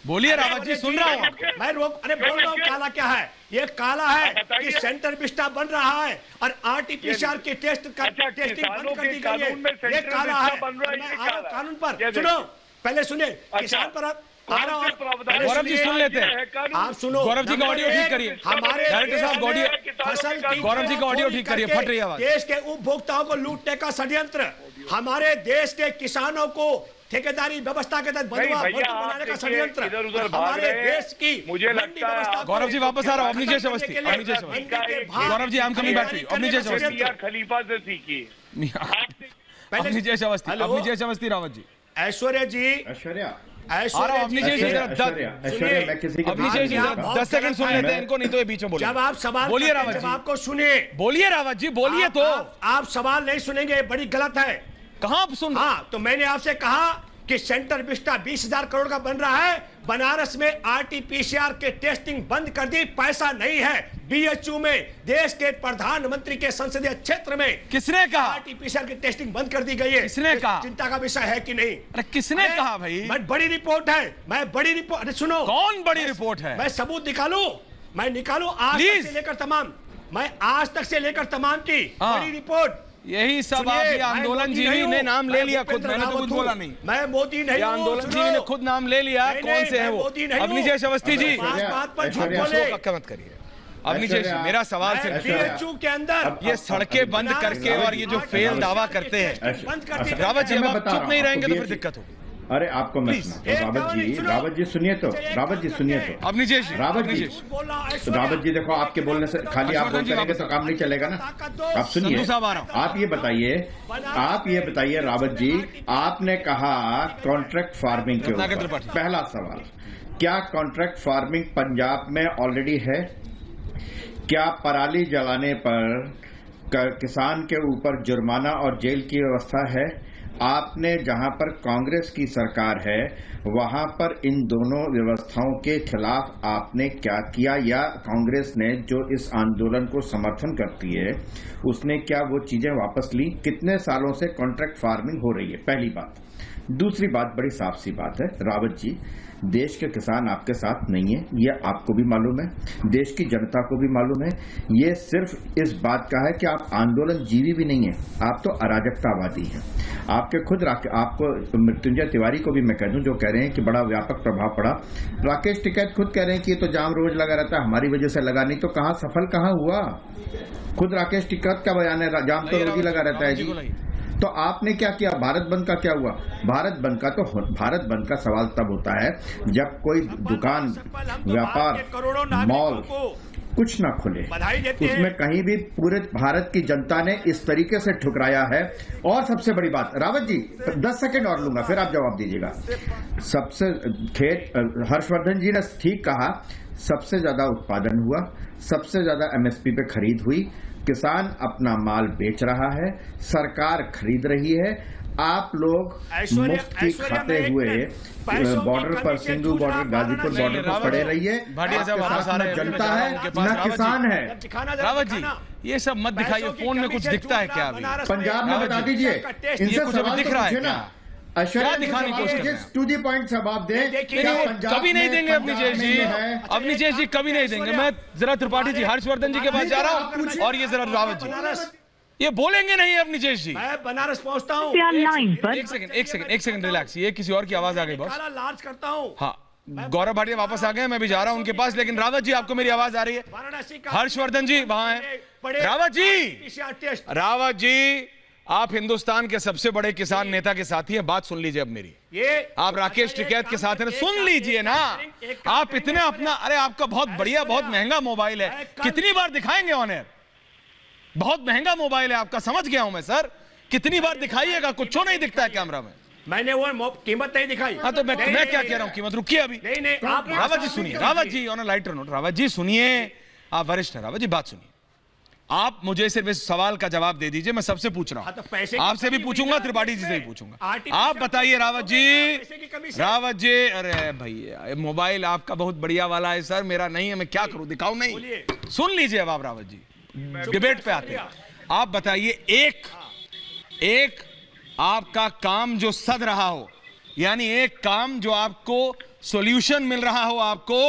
बोलिए। रावत जी सुन रहा हूँ आपको। मैं अरे बोल रहा हूँ, काला क्या है? ये काला है कि सेंटर विस्टा बन रहा है और आरटीपीसीआर की टेस्टिंग बंद कर दी गई है। ये काला है। कानून पर सुनो, पहले सुने, किसान पर गौरव जी सुन लेते हैं। आप सुनो, गौरव जी का ऑडियो ठीक करिए। हमारे डायरेक्टर साहब ऑडियो, फसल की गौरव जी का ऑडियो ठीक करिए, फट रही है आवाज। देश के उपभोक्ताओं को लूटने का षड्यंत्र, हमारे देश के किसानों को ठेकेदारी व्यवस्था के तहत बनाने का षड्यंत्र, हमारे देश की मुझे लगता है। गौरव जी वापस आ रहा हूँ। Awanish Awasthi, Gaurav ji I'm coming back to you. Avneesh Awasthi, खलीफा से सीखिए। अवनीश अवस्थी, अवनीश अवस्थी, रावत जी। ऐश्वर्या जी, ऐश्वर्या अवनीश जी 10 सेकंड सुन लेते हैं इनको, नहीं तो ये बीच में बोले। जब आप सवाल बोलिए रावत जी, आपको सुनिए। बोलिए रावत जी, बोलिए। तो आप सवाल नहीं सुनेंगे, बड़ी गलत है। कहां सुन? हाँ, तो मैंने आपसे कहा कि सेंटर विस्टा 20,000 करोड़ का बन रहा है, बनारस में आरटीपीसीआर के टेस्टिंग बंद कर दी, पैसा नहीं है। बीएचयू में देश के प्रधानमंत्री के संसदीय क्षेत्र में किसने कहा आरटीपीसीआर की टेस्टिंग बंद कर दी गई है? किसने कहा? चिंता का विषय है कि नहीं? अरे किसने कहा भाई? मैं बड़ी रिपोर्ट है, मैं बड़ी रिपोर्ट, अरे सुनो, कौन बड़ी रिपोर्ट है? मैं सबूत निकालू, मैं निकालू आज तक से लेकर तमाम, मैं आज तक से लेकर तमाम की बड़ी रिपोर्ट। यही सब आप ये आंदोलन जीवी ने नाम ले लिया खुद, मैंने तो कुछ बोला नहीं। मैं मोदी नहीं हूं, आंदोलन जीवी ने खुद नाम ले लिया। कौन से हैं वो? अवनीश अवस्थी जी, बात पर झूठ बोले मत करिए। अवनीश जी, मेरा सवाल सिर्फ बीएचयू के अंदर ये सड़कें बंद करके और ये जो फेल दावा करते हैं, रावत जी अब चुप नहीं रहेंगे तो फिर दिक्कत होगी। अरे आपको मैं रावत जी सुनिए तो, रावत जी सुनिए तो। अवनीश जी, रावत जी देखो, आपके बोलने से खाली आप बोलते रहेंगे तो काम नहीं चलेगा ना। आप सुनिए, आप ये बताइए रावत जी, आपने कहा कॉन्ट्रैक्ट फार्मिंग के ऊपर, पहला सवाल, क्या कॉन्ट्रैक्ट फार्मिंग पंजाब में ऑलरेडी है? क्या पराली जलाने पर किसान के ऊपर जुर्माना और जेल की व्यवस्था है? आपने जहां पर कांग्रेस की सरकार है वहां पर इन दोनों व्यवस्थाओं के खिलाफ आपने क्या किया, या कांग्रेस ने जो इस आंदोलन को समर्थन करती है उसने क्या वो चीजें वापस ली? कितने सालों से कॉन्ट्रैक्ट फार्मिंग हो रही है? पहली बात। दूसरी बात, बड़ी साफ सी बात है रावत जी, देश के किसान आपके साथ नहीं है, ये आपको भी मालूम है, देश की जनता को भी मालूम है। ये सिर्फ इस बात का है कि आप आंदोलन जीवी भी नहीं है, आप तो अराजकतावादी हैं। आपके खुद आपको मृत्युंजय तिवारी को भी मैं कह दूं, जो कह रहे हैं कि बड़ा व्यापक प्रभाव पड़ा। राकेश टिकैत खुद कह रहे हैं कि ये तो जाम रोज लगा रहता है, हमारी वजह से लगा नहीं, तो कहां सफल कहां हुआ? खुद राकेश टिकैत का बयान है, जाम तो रोज ही लगा रहता है जी। तो आपने क्या किया? भारत बंद का क्या हुआ? भारत बंद का सवाल तब होता है जब कोई दुकान, व्यापार, मॉल कुछ ना खुले, उसमें कहीं भी पूरे भारत की जनता ने इस तरीके से ठुकराया है। और सबसे बड़ी बात, रावत जी 10 सेकंड और लूंगा फिर आप जवाब दीजिएगा। सबसे हर्षवर्धन जी ने ठीक कहा, सबसे ज्यादा उत्पादन हुआ, सबसे ज्यादा एमएसपी पे खरीद हुई, किसान अपना माल बेच रहा है, सरकार खरीद रही है, आप लोग मुफ्त की खाते हुए बॉर्डर पर, सिंधु बॉर्डर, गाजीपुर बॉर्डर पर खड़े रहिए। जनता है न किसान है। रावत जी, ये सब मत दिखाइए, फोन में कुछ दिखता है क्या? पंजाब में बता दीजिए, इनसे सवाल दिख रहा है ना। क्या दिखाने की कोशिश कर रहे हैं? टू दी पॉइंट जवाब दें। कभी नहीं देंगे अवनीश जी, अवनीश जी कभी नहीं देंगे। मैं जरा त्रिपाठी जी, हर्षवर्धन जी के पास जा रहा हूँ, और ये जरा रावत जी ये बोलेंगे नहीं अवनीश जी। मैं बनारस पहुंचता हूँ। एक सेकंड रिलैक्स, ये किसी और की आवाज आ गई बॉस। लार्ज करता हूँ। हाँ, गौरव भाटिया वापस आ गए, मैं भी जा रहा हूँ उनके पास, लेकिन रावत जी आपको मेरी आवाज आ रही है? हर्षवर्धन जी वहां है। रावत जी आप हिंदुस्तान के सबसे बड़े किसान नेता के साथी हैं, बात सुन लीजिए अब मेरी। आप राकेश टिकैत के साथ हैं, सुन लीजिए ना। आप इतने अपना, अरे आपका बहुत बढ़िया, बहुत महंगा मोबाइल है, कितनी बार दिखाएंगे ऑन एयर? बहुत महंगा मोबाइल है आपका, समझ गया हूं मैं सर, कितनी बार दिखाइएगा? कुछ नहीं दिखता है कैमरा में। मैंने वो कीमत नहीं दिखाई। हाँ तो मैं क्या कह रहा हूँ, कीमत रुकिए अभी। नहीं, आप रावत जी सुनिए, Rawat ji on a lighter note, Rawat ji सुनिए, आप वरिष्ठ हैं, रावत जी बात सुनिए। आप मुझे सिर्फ इस सवाल का जवाब दे दीजिए, मैं सबसे पूछ रहा हूं, आपसे भी पूछूंगा, त्रिपाठी जी से भी पूछूंगा। आप बताइए रावत जी, अरे भैया मोबाइल आपका बहुत बढ़िया वाला है सर, मेरा नहीं है, मैं क्या करूं, दिखाऊं? नहीं, सुन लीजिए अब आप रावत जी, डिबेट पे आते हैं। आप बताइए एक आपका काम जो सद रहा हो, यानी एक काम जो आपको सॉल्यूशन मिल रहा हो, आपको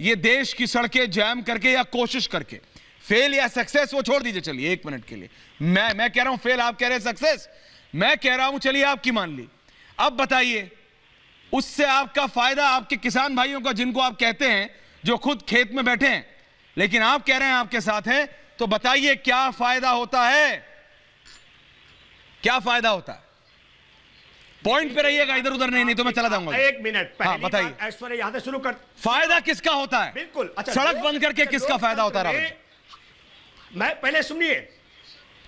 ये देश की सड़कें जैम करके या कोशिश करके, फेल या सक्सेस वो छोड़ दीजिए, चलिए 1 मिनट के लिए, मैं कह रहा हूं फेल, आप कह रहे हैं सक्सेस, मैं कह रहा हूं चलिए आपकी मान ली। अब बताइए उससे आपका फायदा आपके किसान भाइयों का, जिनको आप कहते हैं जो खुद खेत में बैठे हैं लेकिन आप कह रहे हैं आपके साथ हैं, तो बताइए क्या फायदा होता है, क्या फायदा होता है? पॉइंट पे रहिएगा, इधर उधर नहीं तो मैं चला जाऊंगा। 1 मिनट हाँ, बताइए ऐश्वर्या यहां से शुरू कर। फायदा किसका होता है? बिल्कुल। अच्छा, सड़क बंद करके किसका फायदा होता है? मैं पहले सुनिए,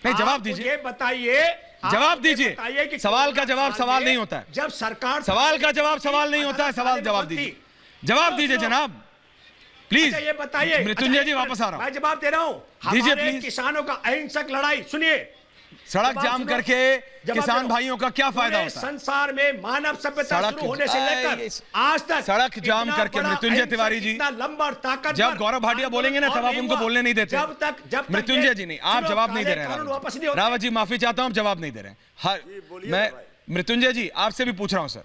नहीं जवाब दीजिए, बताइए, जवाब दीजिए कि सवाल का जवाब सवाल नहीं होता है, जब सरकार सवाल का जवाब सवाल नहीं होता है, सवाल जवाब दीजिए, जवाब दीजिए जनाब प्लीज। ये बताइए, मृत्युंजय जी वापस आ रहा हूं, मैं जवाब दे रहा हूं। दीजिए प्लीज। किसानों का अहिंसक लड़ाई सुनिए, सड़क जाम करके किसान भाइयों का क्या फायदा होता है? संसार में मानव सभ्यता शुरू होने से लेकर आज तक सड़क जाम करके, मृत्युंजय तिवारी जी, लंबा और ताकत, जब गौरव भाटिया बोलेंगे ना तब आप उनको बोलने नहीं देते। जब मृत्युंजय जी नहीं, आप जवाब नहीं दे रहे हैं रावत जी, माफी चाहता हूं, जवाब नहीं दे रहे हैं। मैं मृत्युंजय जी आपसे भी पूछ रहा हूं सर,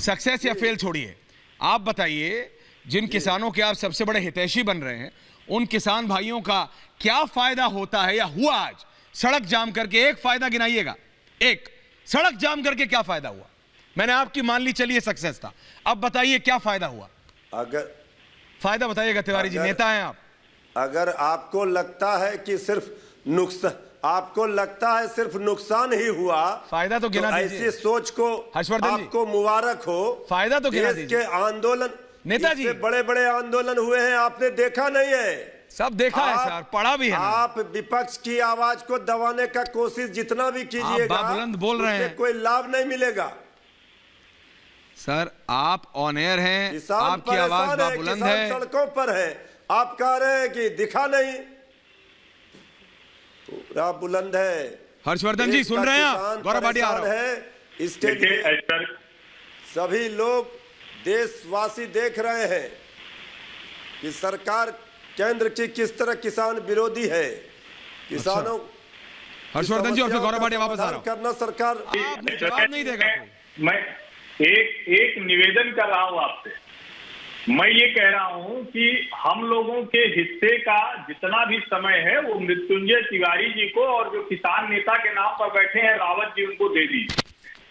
सक्सेस या फेल छोड़िए, आप बताइए जिन किसानों के आप सबसे बड़े हितैषी बन रहे हैं, उन किसान भाइयों का क्या फायदा होता है या हुआ आज सड़क जाम करके? एक फायदा गिनाइएगा, एक सड़क जाम करके क्या फायदा हुआ? मैंने आपकी मान ली चलिए सक्सेस था, अब बताइए क्या फायदा हुआ? अगर फायदा बताइएगा तिवारी जी, नेता हैं आप। अगर आपको लगता है कि सिर्फ नुकसान, आपको लगता है सिर्फ नुकसान ही हुआ, फायदा तो गिना दीजिए। ऐसी सोच को हर्षवर्धन जी आपको मुबारक हो। फायदा तो गिना दीजिए। देश के आंदोलन, नेताजी बड़े बड़े आंदोलन हुए हैं, आपने देखा नहीं है? सब देखा है सर, पढ़ा भी है। आप विपक्ष की आवाज को दबाने का कोशिश जितना भी कीजिएगा, बुलंद बोल रहे हैं, कोई लाभ नहीं मिलेगा सर। आप ऑन एयर हैं, आपकी आवाज बुलंद है, सड़कों पर है, आप कह रहे हैं कि दिखा नहीं, पूरा बुलंद है। हर्षवर्धन जी सुन रहे हैं आप? गौरव भाटिया आ रहा है, इसके लिए सभी लोग देशवासी देख रहे हैं कि सरकार केंद्र की किस तरह किसान विरोधी है। किसानों हर्षवर्धन जी और फिर गौरव भाटिया वापस आ रहा हूं। करना सरकार जवाब नहीं देगा। मैं एक निवेदन कर रहा हूं आपसे, मैं ये कह रहा हूं कि हम लोगों के हिस्से का जितना भी समय है वो मृत्युंजय तिवारी जी को और जो किसान नेता के नाम पर बैठे हैं रावत जी उनको दे दीजिए,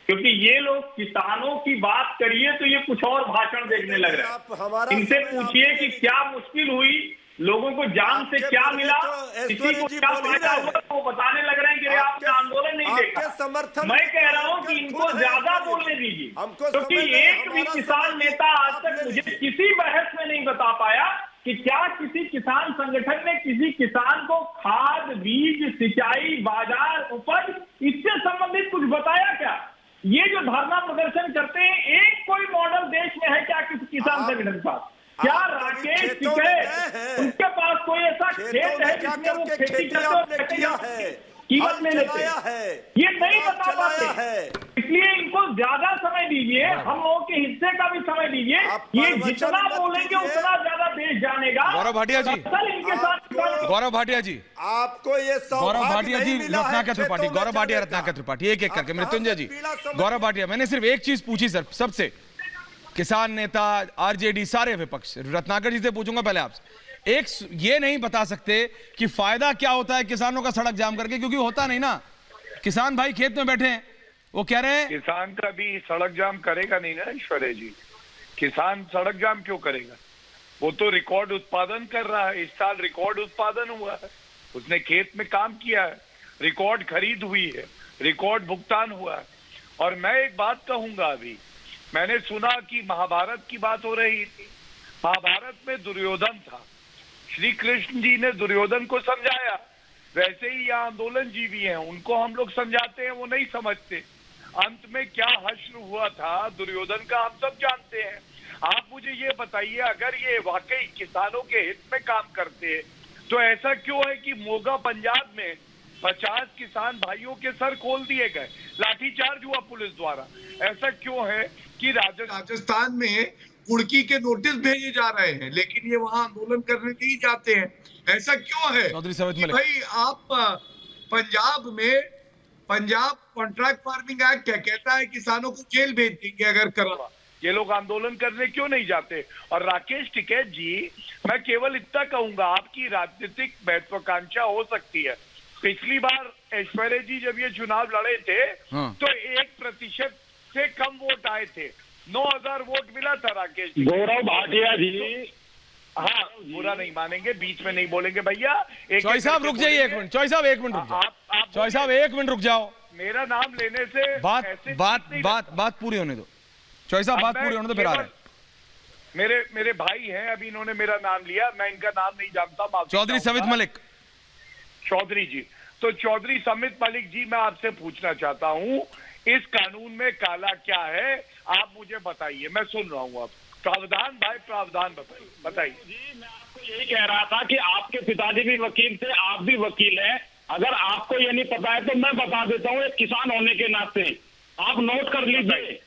क्योंकि ये लोग किसानों की बात करिए तो ये कुछ और भाषण देखने लग रहा है। इनसे पूछिए कि क्या मुश्किल हुई, लोगों को जान से क्या मिला, किसी को क्या फायदा हुआ, वो बताने लग रहे हैं कि आपने आंदोलन नहीं देखा। मैं कह रहा हूं कि इनको ज्यादा बोलने दीजिए, क्योंकि एक भी किसान नेता आज तक मुझे किसी बहस में नहीं बता पाया कि क्या किसी किसान संगठन ने किसी किसान को खाद, बीज, सिंचाई, बाजार, उपज इससे संबंधित कुछ बताया क्या? ये जो धरना प्रदर्शन करते हैं, एक कोई मॉडल देश में है क्या किसी किसान संगठन का? क्या राकेश टिकैत उनके पास कोई ऐसा खेत है जिसमें वो खेती करते हैं कीमत ले लेते हैं? ये नहीं बता पाते, इसलिए इनको ज्यादा समय दीजिए, हम लोगों के हिस्से का भी समय दीजिए। ये जितना बोलेंगे उतना ज्यादा देश जानेगा। गौरव भाटिया जी, इनके साथ गौरव भाटिया जी, आपको ये गौरव भाटिया जी, रत्नाकर त्रिपाठी, गौरव भाटिया, रत्नाकर त्रिपाठी, एक एक करके। मृत्युंजय जी, गौरव भाटिया, मैंने सिर्फ एक चीज पूछी सर सबसे, किसान नेता, आरजेडी, सारे विपक्ष, रत्नाकर जी से पूछूंगा पहले आपसे, एक ये नहीं बता सकते कि फायदा क्या होता है किसानों का सड़क जाम करके? क्योंकि होता नहीं ना, किसान भाई खेत में बैठे हैं, वो कह रहे हैं किसान का भी सड़क जाम करेगा नहीं ना ऐश्वर्या जी। किसान सड़क जाम क्यों करेगा? वो तो रिकॉर्ड उत्पादन कर रहा है, इस साल रिकॉर्ड उत्पादन हुआ है, उसने खेत में काम किया है, रिकॉर्ड खरीद हुई है, रिकॉर्ड भुगतान हुआ है। और मैं एक बात कहूंगा, अभी मैंने सुना कि महाभारत की बात हो रही थी, महाभारत में दुर्योधन था, श्री कृष्ण जी ने दुर्योधन को समझाया, वैसे ही यह आंदोलन जीवी हैं, उनको हम लोग समझाते हैं, वो नहीं समझते। अंत में क्या हश्र हुआ था दुर्योधन का हम सब जानते हैं। आप मुझे ये बताइए, अगर ये वाकई किसानों के हित में काम करते, तो ऐसा क्यों है कि मोगा पंजाब में 50 किसान भाइयों के सर खोल दिए गए, लाठीचार्ज हुआ पुलिस द्वारा? ऐसा क्यों है कि राजस्थान में कुर्की के नोटिस भेजे जा रहे हैं लेकिन ये वहां आंदोलन करने नहीं जाते हैं? ऐसा क्यों है कि भाई आप पंजाब में पंजाब कॉन्ट्रैक्ट फार्मिंग एक्ट कहता है किसानों को जेल भेज देंगे अगर करा, ये लोग आंदोलन करने क्यों नहीं जाते? और राकेश टिकैत जी, मैं केवल इतना कहूंगा, आपकी राजनीतिक महत्वाकांक्षा हो सकती है। पिछली बार ऐश्वर्या जी जब ये चुनाव लड़े थे तो 1% से कम वोट आए थे, 9,000 वोट मिला था राकेश जी। गौरव भाटिया जी, हाँ, बुरा नहीं मानेंगे, बीच में नहीं बोलेंगे भैया। चौई साहब रुक जाइए 1 मिनट, चौई साहब 1 मिनट रुक जाओ, चौई साहब 1 मिनट रुक जाओ, मेरा नाम लेने से बात पूरी होने दो। चौई साहब बात पूरी होने दो, फिर आ रहे मेरे भाई हैं, अभी इन्होंने मेरा नाम लिया, मैं इनका नाम नहीं जानता। चौधरी समित मलिक चौधरी जी, तो चौधरी समित मलिक जी, मैं आपसे पूछना चाहता हूं, इस कानून में काला क्या है आप मुझे बताइए, मैं सुन रहा हूं। आप प्रावधान भाई, प्रावधान बताइए जी। मैं आपको यही कह रहा था कि आपके पिताजी भी वकील थे, आप भी वकील हैं, अगर आपको ये नहीं पता है तो मैं बता देता हूँ, एक किसान होने के नाते आप नोट कर लीजिए।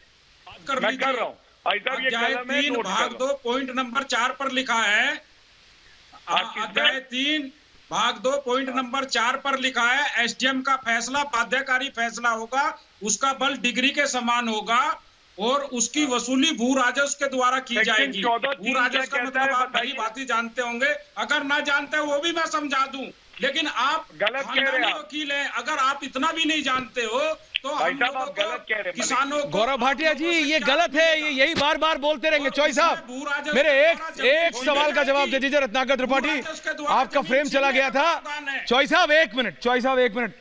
मैं कर रहा हूँ, अध्याय 3 भाग 2 पॉइंट नंबर 4 पर लिखा है, अध्याय 3 भाग 2 पॉइंट नंबर 4 पर लिखा है, एसडीएम का फैसला बाध्यकारी फैसला होगा, उसका बल डिग्री के समान होगा और उसकी वसूली भू राजस्व के द्वारा की जाएगी। भू राजस्व का मतलब आप भली भांति जानते होंगे, अगर ना जानते हो वो भी मैं समझा दूं, लेकिन आप गलत कह रहे हैं, वकील हैं, अगर आप इतना भी नहीं जानते हो तो हम लोगों को किसानों को। गौरव भाटिया जी ये गलत है, ये यही बार बार बोलते रहेंगे। चौई साहब मेरे एक सवाल का जवाब दे दीजिए। रत्नाकर त्रिपाठी, आपका फ्रेम चला गया था। चौई साहब 1 मिनट, चौई साहब 1 मिनट,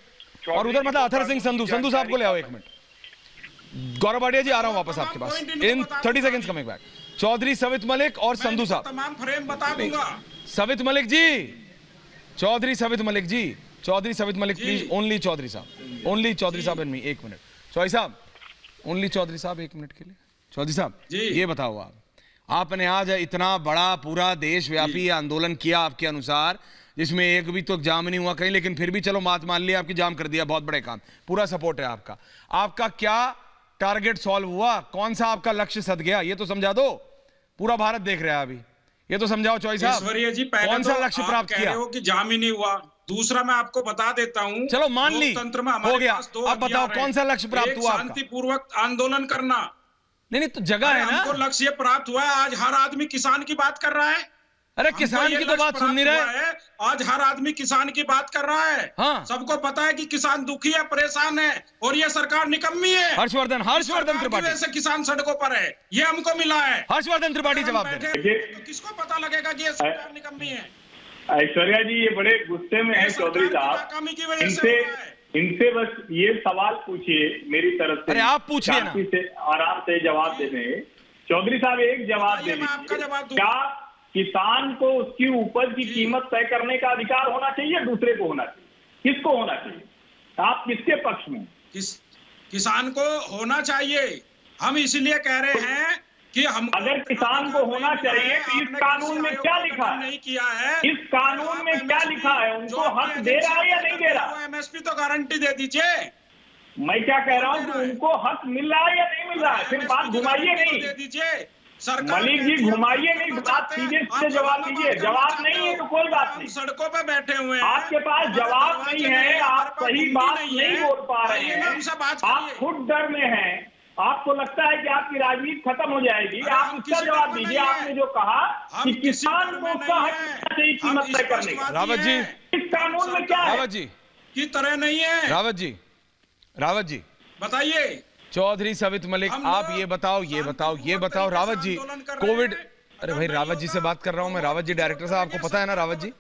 और उधर मतलब अथर सिंह संधू साहब को ले आओ 1 मिनट। गौरव भाटिया जी आ रहा हूं वापस आपके पास, in 30 seconds coming back. Chaudhary Savit Malik और संधू साहब, तमाम फ्रेम बता दूंगा। सवित मलिक जी, चौधरी सवित मलिक जी, चौधरी सवित मलिक प्लीज, ओनली चौधरी साहब, ओनली चौधरी साहब एंड मी, 1 मिनट। चौधरी साहब, ओनली चौधरी साहब 1 मिनट के लिए। चौधरी साहब ये बताओ, आपने आज इतना बड़ा पूरा देशव्यापी आंदोलन किया आपके अनुसार, जिसमें एक भी तो जाम नहीं हुआ कहीं, लेकिन फिर भी चलो बात मान लिया आपकी, जाम कर दिया, बहुत बड़े काम, पूरा सपोर्ट है आपका। आपका क्या टारगेट सॉल्व हुआ? कौन सा आपका लक्ष्य सध गया? ये तो समझा दो, पूरा भारत देख रहा है अभी, ये तो समझाओ चौई साहब, कौन सा लक्ष्य प्राप्त किया? हो कि जाम ही नहीं हुआ। दूसरा मैं आपको बता देता हूं, चलो मान ली तंत्र में हो गया, अब बताओ कौन सा लक्ष्य प्राप्त हुआ? शांतिपूर्वक आंदोलन करना। नहीं तो जगह है ना, हमको लक्ष्य प्राप्त हुआ है। आज हर आदमी किसान की बात कर रहा है। अरे किसान की तो बात सुन नहीं रहे, आज हर आदमी किसान की बात कर रहा है। हाँ। सबको पता है कि किसान दुखी है, परेशान है, और ये सरकार निकम्मी है। हर्षवर्धन त्रिपाठी, वैसे किसान सड़कों पर है, ये हमको मिला है। हर्षवर्धन त्रिपाठी जवाब दे। तो किसको पता लगेगा कि ये सरकार निकम्मी है? ऐश्वर्या जी ये बड़े गुस्से में हैं चौधरी साहब, इनसे बस ये सवाल पूछिए मेरी तरफ से। अरे आप पूछिए ना, आराम से जवाब देने। चौधरी साहब एक जवाब दे दीजिए, क्या किसान को उसकी उपज की कीमत तय करने का अधिकार होना चाहिए, दूसरे को होना चाहिए? किसको होना चाहिए? आप किसके पक्ष में? किसान को होना चाहिए। हम इसीलिए कह रहे हैं कि हम, अगर किसान को होना चाहिए तो इस कानून में क्या लिखा है? नहीं किया है। इस कानून में क्या लिखा है? उनको हक दे रहा है या नहीं दे रहा? एमएसपी तो गारंटी दे दीजिए। मैं क्या कह रहा हूँ कि उनको हक मिल रहा है या नहीं मिल रहा है? फिर बात घुमाइए नहीं, दे दीजिए। मलिक जी घुमाइए नहीं, बात सीधे से जवाब दीजिए। जवाब नहीं है तो कोई बात नहीं, सड़कों पे बैठे हुए हैं, आपके पास जवाब नहीं है, आप सही बात नहीं बोल पा रहे हैं, आप खुद डर में हैं, आपको लगता है कि आपकी राजनीति खत्म हो जाएगी। आप उसका जवाब दीजिए। आपने जो कहा कि किसान को उसका हक चाहिए कीमत तय करने का, रावत जी इस कानून में क्या है? रावत जी की तरह नहीं है। रावत जी बताइए। चौधरी सवित मलिक, आप ये बताओ रावत जी, कोविड, अरे भाई रावत जी से बात कर रहा हूं मैं, रावत जी डायरेक्टर साहब, आपको पता है ना रावत जी?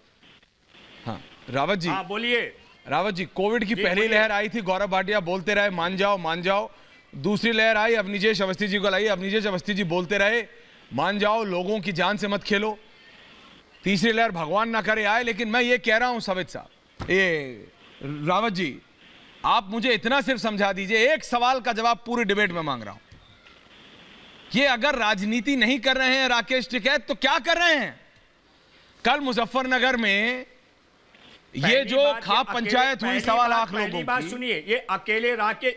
हाँ रावत जी, बोलिए। रावत जी, कोविड की पहली लहर आई थी, गौरव भाटिया बोलते रहे मान जाओ। दूसरी लहर आई, अवनीजेश अवस्थी जी को लाई, अवनीजेश अवस्थी जी बोलते रहे मान जाओ, लोगों की जान से मत खेलो। तीसरी लहर भगवान ना करे आए। लेकिन मैं ये कह रहा हूं सवित साहब, ये रावत जी, आप मुझे इतना सिर्फ समझा दीजिए, एक सवाल का जवाब पूरी डिबेट में मांग रहा हूं। ये अगर राजनीति नहीं कर रहे हैं राकेश टिकैत तो क्या कर रहे हैं? कल मुजफ्फरनगर में ये जो खाप पंचायत हुई 1.25 लाख लोगों बात की, सुनिए, ये अकेले राकेश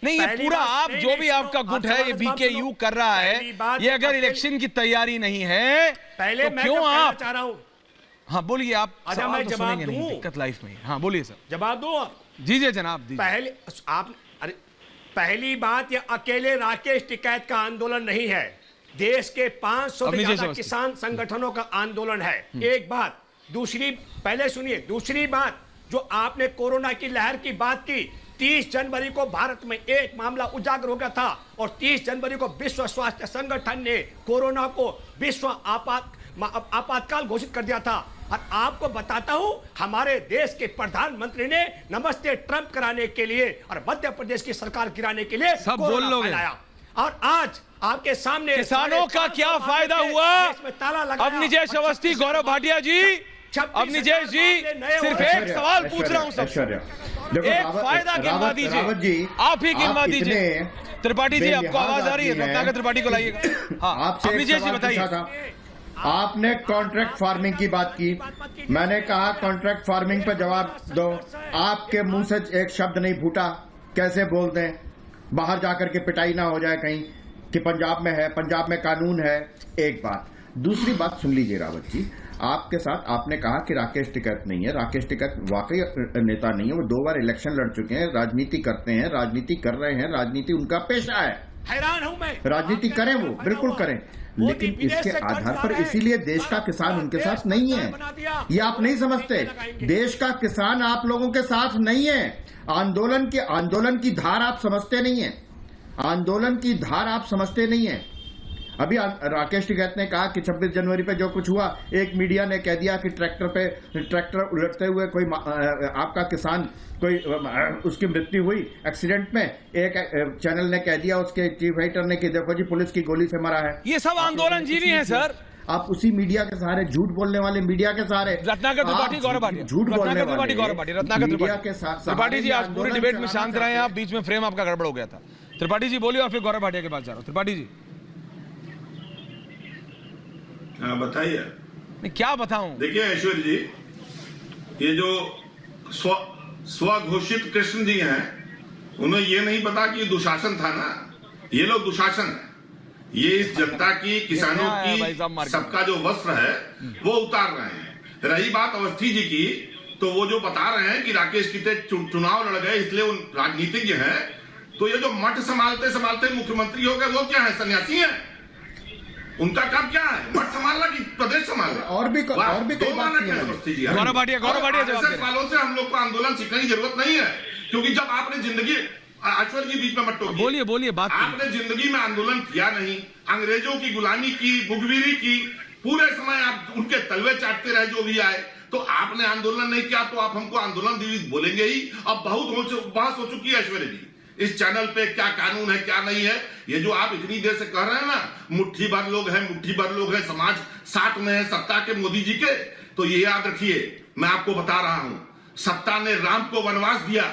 नहीं, ये पूरा आप जो भी आपका गुट है ये बीकेयू कर रहा है, ये अगर इलेक्शन की तैयारी नहीं है पहले तो क्यों आप चाह रहा हूं। हाँ बोलिए, आप मैं तो जवाब सुनेंगे नहीं, दूं? दिक्कत लाइफ में। हाँ बोलिए सर। जवाब दो जी जी जनाब, पहले आप पहली बात, ये अकेले राकेश टिकैत का आंदोलन नहीं है, देश के 500 से ज्यादा किसान संगठनों का आंदोलन है। एक बात। दूसरी, पहले सुनिए, दूसरी बात, जो आपने कोरोना की लहर की बात की, 30 जनवरी को भारत में एक मामला उजागर हो गया था और 30 जनवरी को विश्व स्वास्थ्य संगठन ने कोरोना को विश्व आपातकाल घोषित कर दिया था। और आपको बताता हूं, हमारे देश के प्रधानमंत्री ने नमस्ते ट्रंप कराने के लिए और मध्य प्रदेश की सरकार गिराने के लिए सब बोल लोगे। और आज आपके सामने किसानों का क्या फायदा हुआ? अब निजेश अवस्थी, गौरव भाटिया जी, अब निजेश जी, सिर्फ एक सवाल पूछ रहा हूं सबसे, एक फायदा गिनवा दीजिए, आप ही गिनवा दीजिए। त्रिपाठी जी, आपको आवाज आ रही है? रत्नाकर त्रिपाठी को लाइएगा। हाँ, अब निजेश जी बताइए। आपने कॉन्ट्रैक्ट फार्मिंग की बात की, मैंने कहा कॉन्ट्रैक्ट फार्मिंग पर जवाब दो। आपके मुंह से एक शब्द नहीं फूटा, कैसे बोलते हैं? बाहर जाकर के पिटाई ना हो जाए कहीं कि पंजाब में है, पंजाब में कानून है। एक बात। दूसरी बात सुन लीजिए रावत जी, आपके साथ आपने कहा कि राकेश टिकैत नहीं है। राकेश टिकैत वाकई नेता नहीं है, वो 2 बार इलेक्शन लड़ चुके हैं, राजनीति करते हैं, राजनीति कर रहे हैं, राजनीति उनका पेशा है। हैरान हूं मैं, राजनीति करें, वो बिल्कुल करें, लेकिन इसके आधार पर इसीलिए देश का किसान उनके साथ नहीं है। ये आप नहीं समझते, देश का किसान आप लोगों के साथ नहीं है। आंदोलन की धार आप समझते नहीं है, आंदोलन की धार आप समझते नहीं है। अभी राकेश टिकैत ने कहा कि 26 जनवरी पे जो कुछ हुआ, एक मीडिया ने कह दिया कि ट्रैक्टर उलटते हुए कोई आपका किसान कोई उसकी मृत्यु हुई एक्सीडेंट में। एक चैनल ने कह दिया, उसके चीफ एडिटर ने, कि देखो जी पुलिस की गोली से मरा है। ये सब आंदोलन जीवी है सर। आप उसी मीडिया के सहारे, झूठ बोलने वाले मीडिया के सहारे, रत्नाकर त्रिपाठी, गौरव भाटिया, झूठ बोलने वाले रत्नाकर त्रिपाठी जी, आज पूरे डिबेट में शांत रहे, आप बीच में फ्रेम आपका गड़बड़ हो गया था। त्रिपाठी जी बोलिए और फिर गौरव भाटिया के पास जा रहा हूं। त्रिपाठी जी बताइए। मैं क्या बताऊं? देखिए ऐश्वर्य जी, ये जो स्वघोषित कृष्ण जी हैं, उन्हें ये नहीं पता कि दुशासन था ना, ये लोग दुशासन है। ये इस जनता की, किसानों की, सबका जो वस्त्र है वो उतार रहे हैं। रही बात अवस्थी जी की, तो वो जो बता रहे हैं कि राकेश टिकैत चुनाव लड़ गए इसलिए उन राजनीतिज्ञ हैं, तो ये जो मठ संभालते संभालते मुख्यमंत्री हो गए, वो क्या है, सन्यासी है? उनका काम क्या है? मठ संभालना कि प्रदेश संभालना? और भी कोई बात नहीं है। गौरव भाटिया वालों से हम लोग को आंदोलन सीखने की जरूरत नहीं है, क्योंकि जब आपने जिंदगी, ऐश्वर्य जी बीच में मत टोकिए, बोलिए बात। आपने जिंदगी में आंदोलन किया नहीं, अंग्रेजों की गुलामी की, मुखबिरी की, पूरे समय आप उनके तलवे चाटते रहे जो भी आए, तो आपने आंदोलन नहीं किया, तो आप हमको आंदोलन बोलेंगे ही। अब बहुत बहस हो चुकी है ऐश्वर्य जी इस चैनल पे, क्या कानून है क्या नहीं है। ये जो आप इतनी देर से कह रहे हैं ना, मुट्ठी भर लोग हैं, समाज साथ में है सत्ता के, मोदी जी के, तो ये याद रखिए, मैं आपको बता रहा हूं, सत्ता ने राम को वनवास दिया,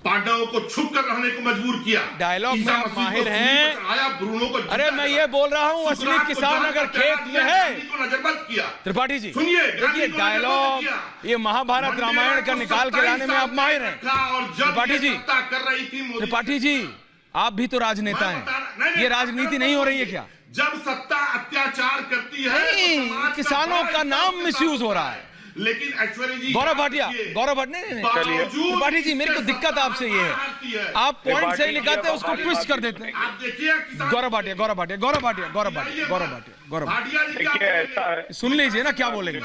पांडवों को छुप कर रहने को मजबूर किया। डायलॉग में आप माहिर हैं। ब्रूनो को, अरे मैं ये बोल रहा हूँ, असली किसान अगर खेत में है, नजरबंद किया। त्रिपाठी जी सुनिए, देखिए डायलॉग, ये महाभारत रामायण का निकाल के लाने में आप माहिर हैं। त्रिपाठी जी कर रही थी, त्रिपाठी जी आप भी तो राजनेता हैं, ये राजनीति नहीं हो रही है क्या? जब सत्ता अत्याचार करती है, नहीं, किसानों का नाम मिसयूज हो रहा है। लेकिन ऐश्वर्य जी, गौरव भाटिया, नहीं, त्रिपाठी जी, मेरे को दिक्कत आपसे ये है, आप पॉइंट सही लिखाते हैं, उसको ट्विस्ट कर देते हैं। आप देखिए, गौरव भाटिया, सुन लीजिए ना क्या बोलेंगे,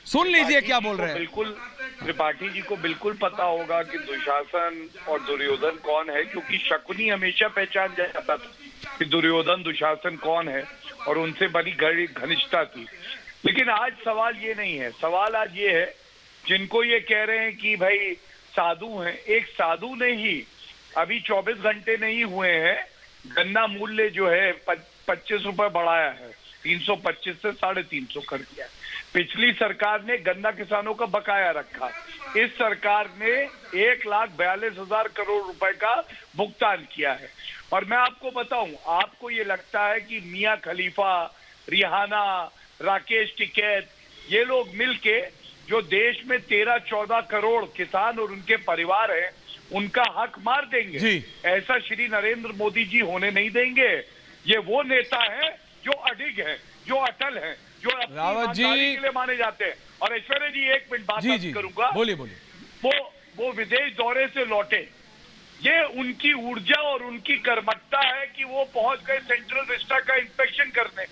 सुन लीजिए क्या बोल रहे हैं। बिल्कुल, त्रिपाठी जी को बिल्कुल पता होगा कि दुशासन और दुर्योधन कौन है, क्योंकि शकुनी हमेशा पहचान जाता था कि दुर्योधन दुशासन कौन है, और उनसे बड़ी घनिष्ठता थी। लेकिन आज सवाल ये नहीं है, सवाल आज ये है, जिनको ये कह रहे हैं कि भाई साधु हैं, एक साधु ने ही अभी 24 घंटे नहीं हुए हैं, गन्ना मूल्य जो है 25 रुपए बढ़ाया है, 325 से 350 कर दिया। पिछली सरकार ने गन्ना किसानों का बकाया रखा, इस सरकार ने 1,42,000 करोड़ रुपए का भुगतान किया है। और मैं आपको बताऊं, आपको ये लगता है कि मियां खलीफा, रिहाना, राकेश टिकैत, ये लोग मिलके जो देश में 13-14 करोड़ किसान और उनके परिवार हैं, उनका हक मार देंगे। जी। ऐसा श्री नरेंद्र मोदी जी होने नहीं देंगे। ये वो नेता है जो अडिग है, जो अटल है, जो अपनी रावत जी ईमानदारी के लिए माने जाते हैं। और ऐश्वर्या जी, एक मिनट बात जी करूंगा। बोलिए बोलिए। वो विदेश दौरे से लौटे, ये उनकी ऊर्जा और उनकी कर्मठता है कि वो पहुंच गए सेंट्रल विस्टा का इंस्पेक्शन करने।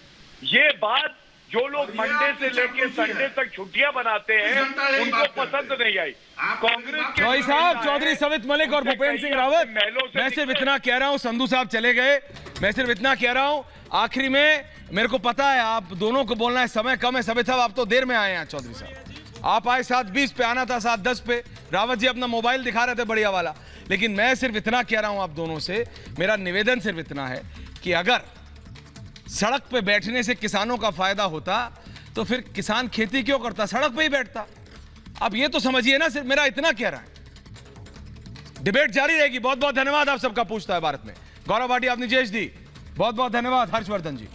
ये बात जो लोग मंडे से लेकर संडे तक छुट्टियां बनाते हैं उनको पसंद नहीं आई। कांग्रेस के भाई साहब, चौधरी सवित मलिक और भूपेंद्र सिंह रावत, मैं सिर्फ इतना कह रहा हूं, संधू साहब चले गए, मैं सिर्फ इतना कह रहा हूं आखिरी में, मेरे को पता है आप दोनों को बोलना है, समय कम है। सवित साहब आप तो देर में आए हैं, चौधरी साहब आप आए 7:20 पे, आना था 7:10 पे। रावत जी अपना मोबाइल दिखा रहे थे बढ़िया वाला। लेकिन मैं सिर्फ इतना कह रहा हूं आप दोनों से, मेरा निवेदन सिर्फ इतना है कि अगर सड़क पे बैठने से किसानों का फायदा होता तो फिर किसान खेती क्यों करता, सड़क पे ही बैठता। अब ये तो समझिए ना, सिर्फ मेरा इतना कह रहा है। डिबेट जारी रहेगी। बहुत बहुत धन्यवाद आप सबका पूछता है भारत में। गौरव भाटिया, आपने जेश दी, बहुत बहुत धन्यवाद। हर्षवर्धन जी।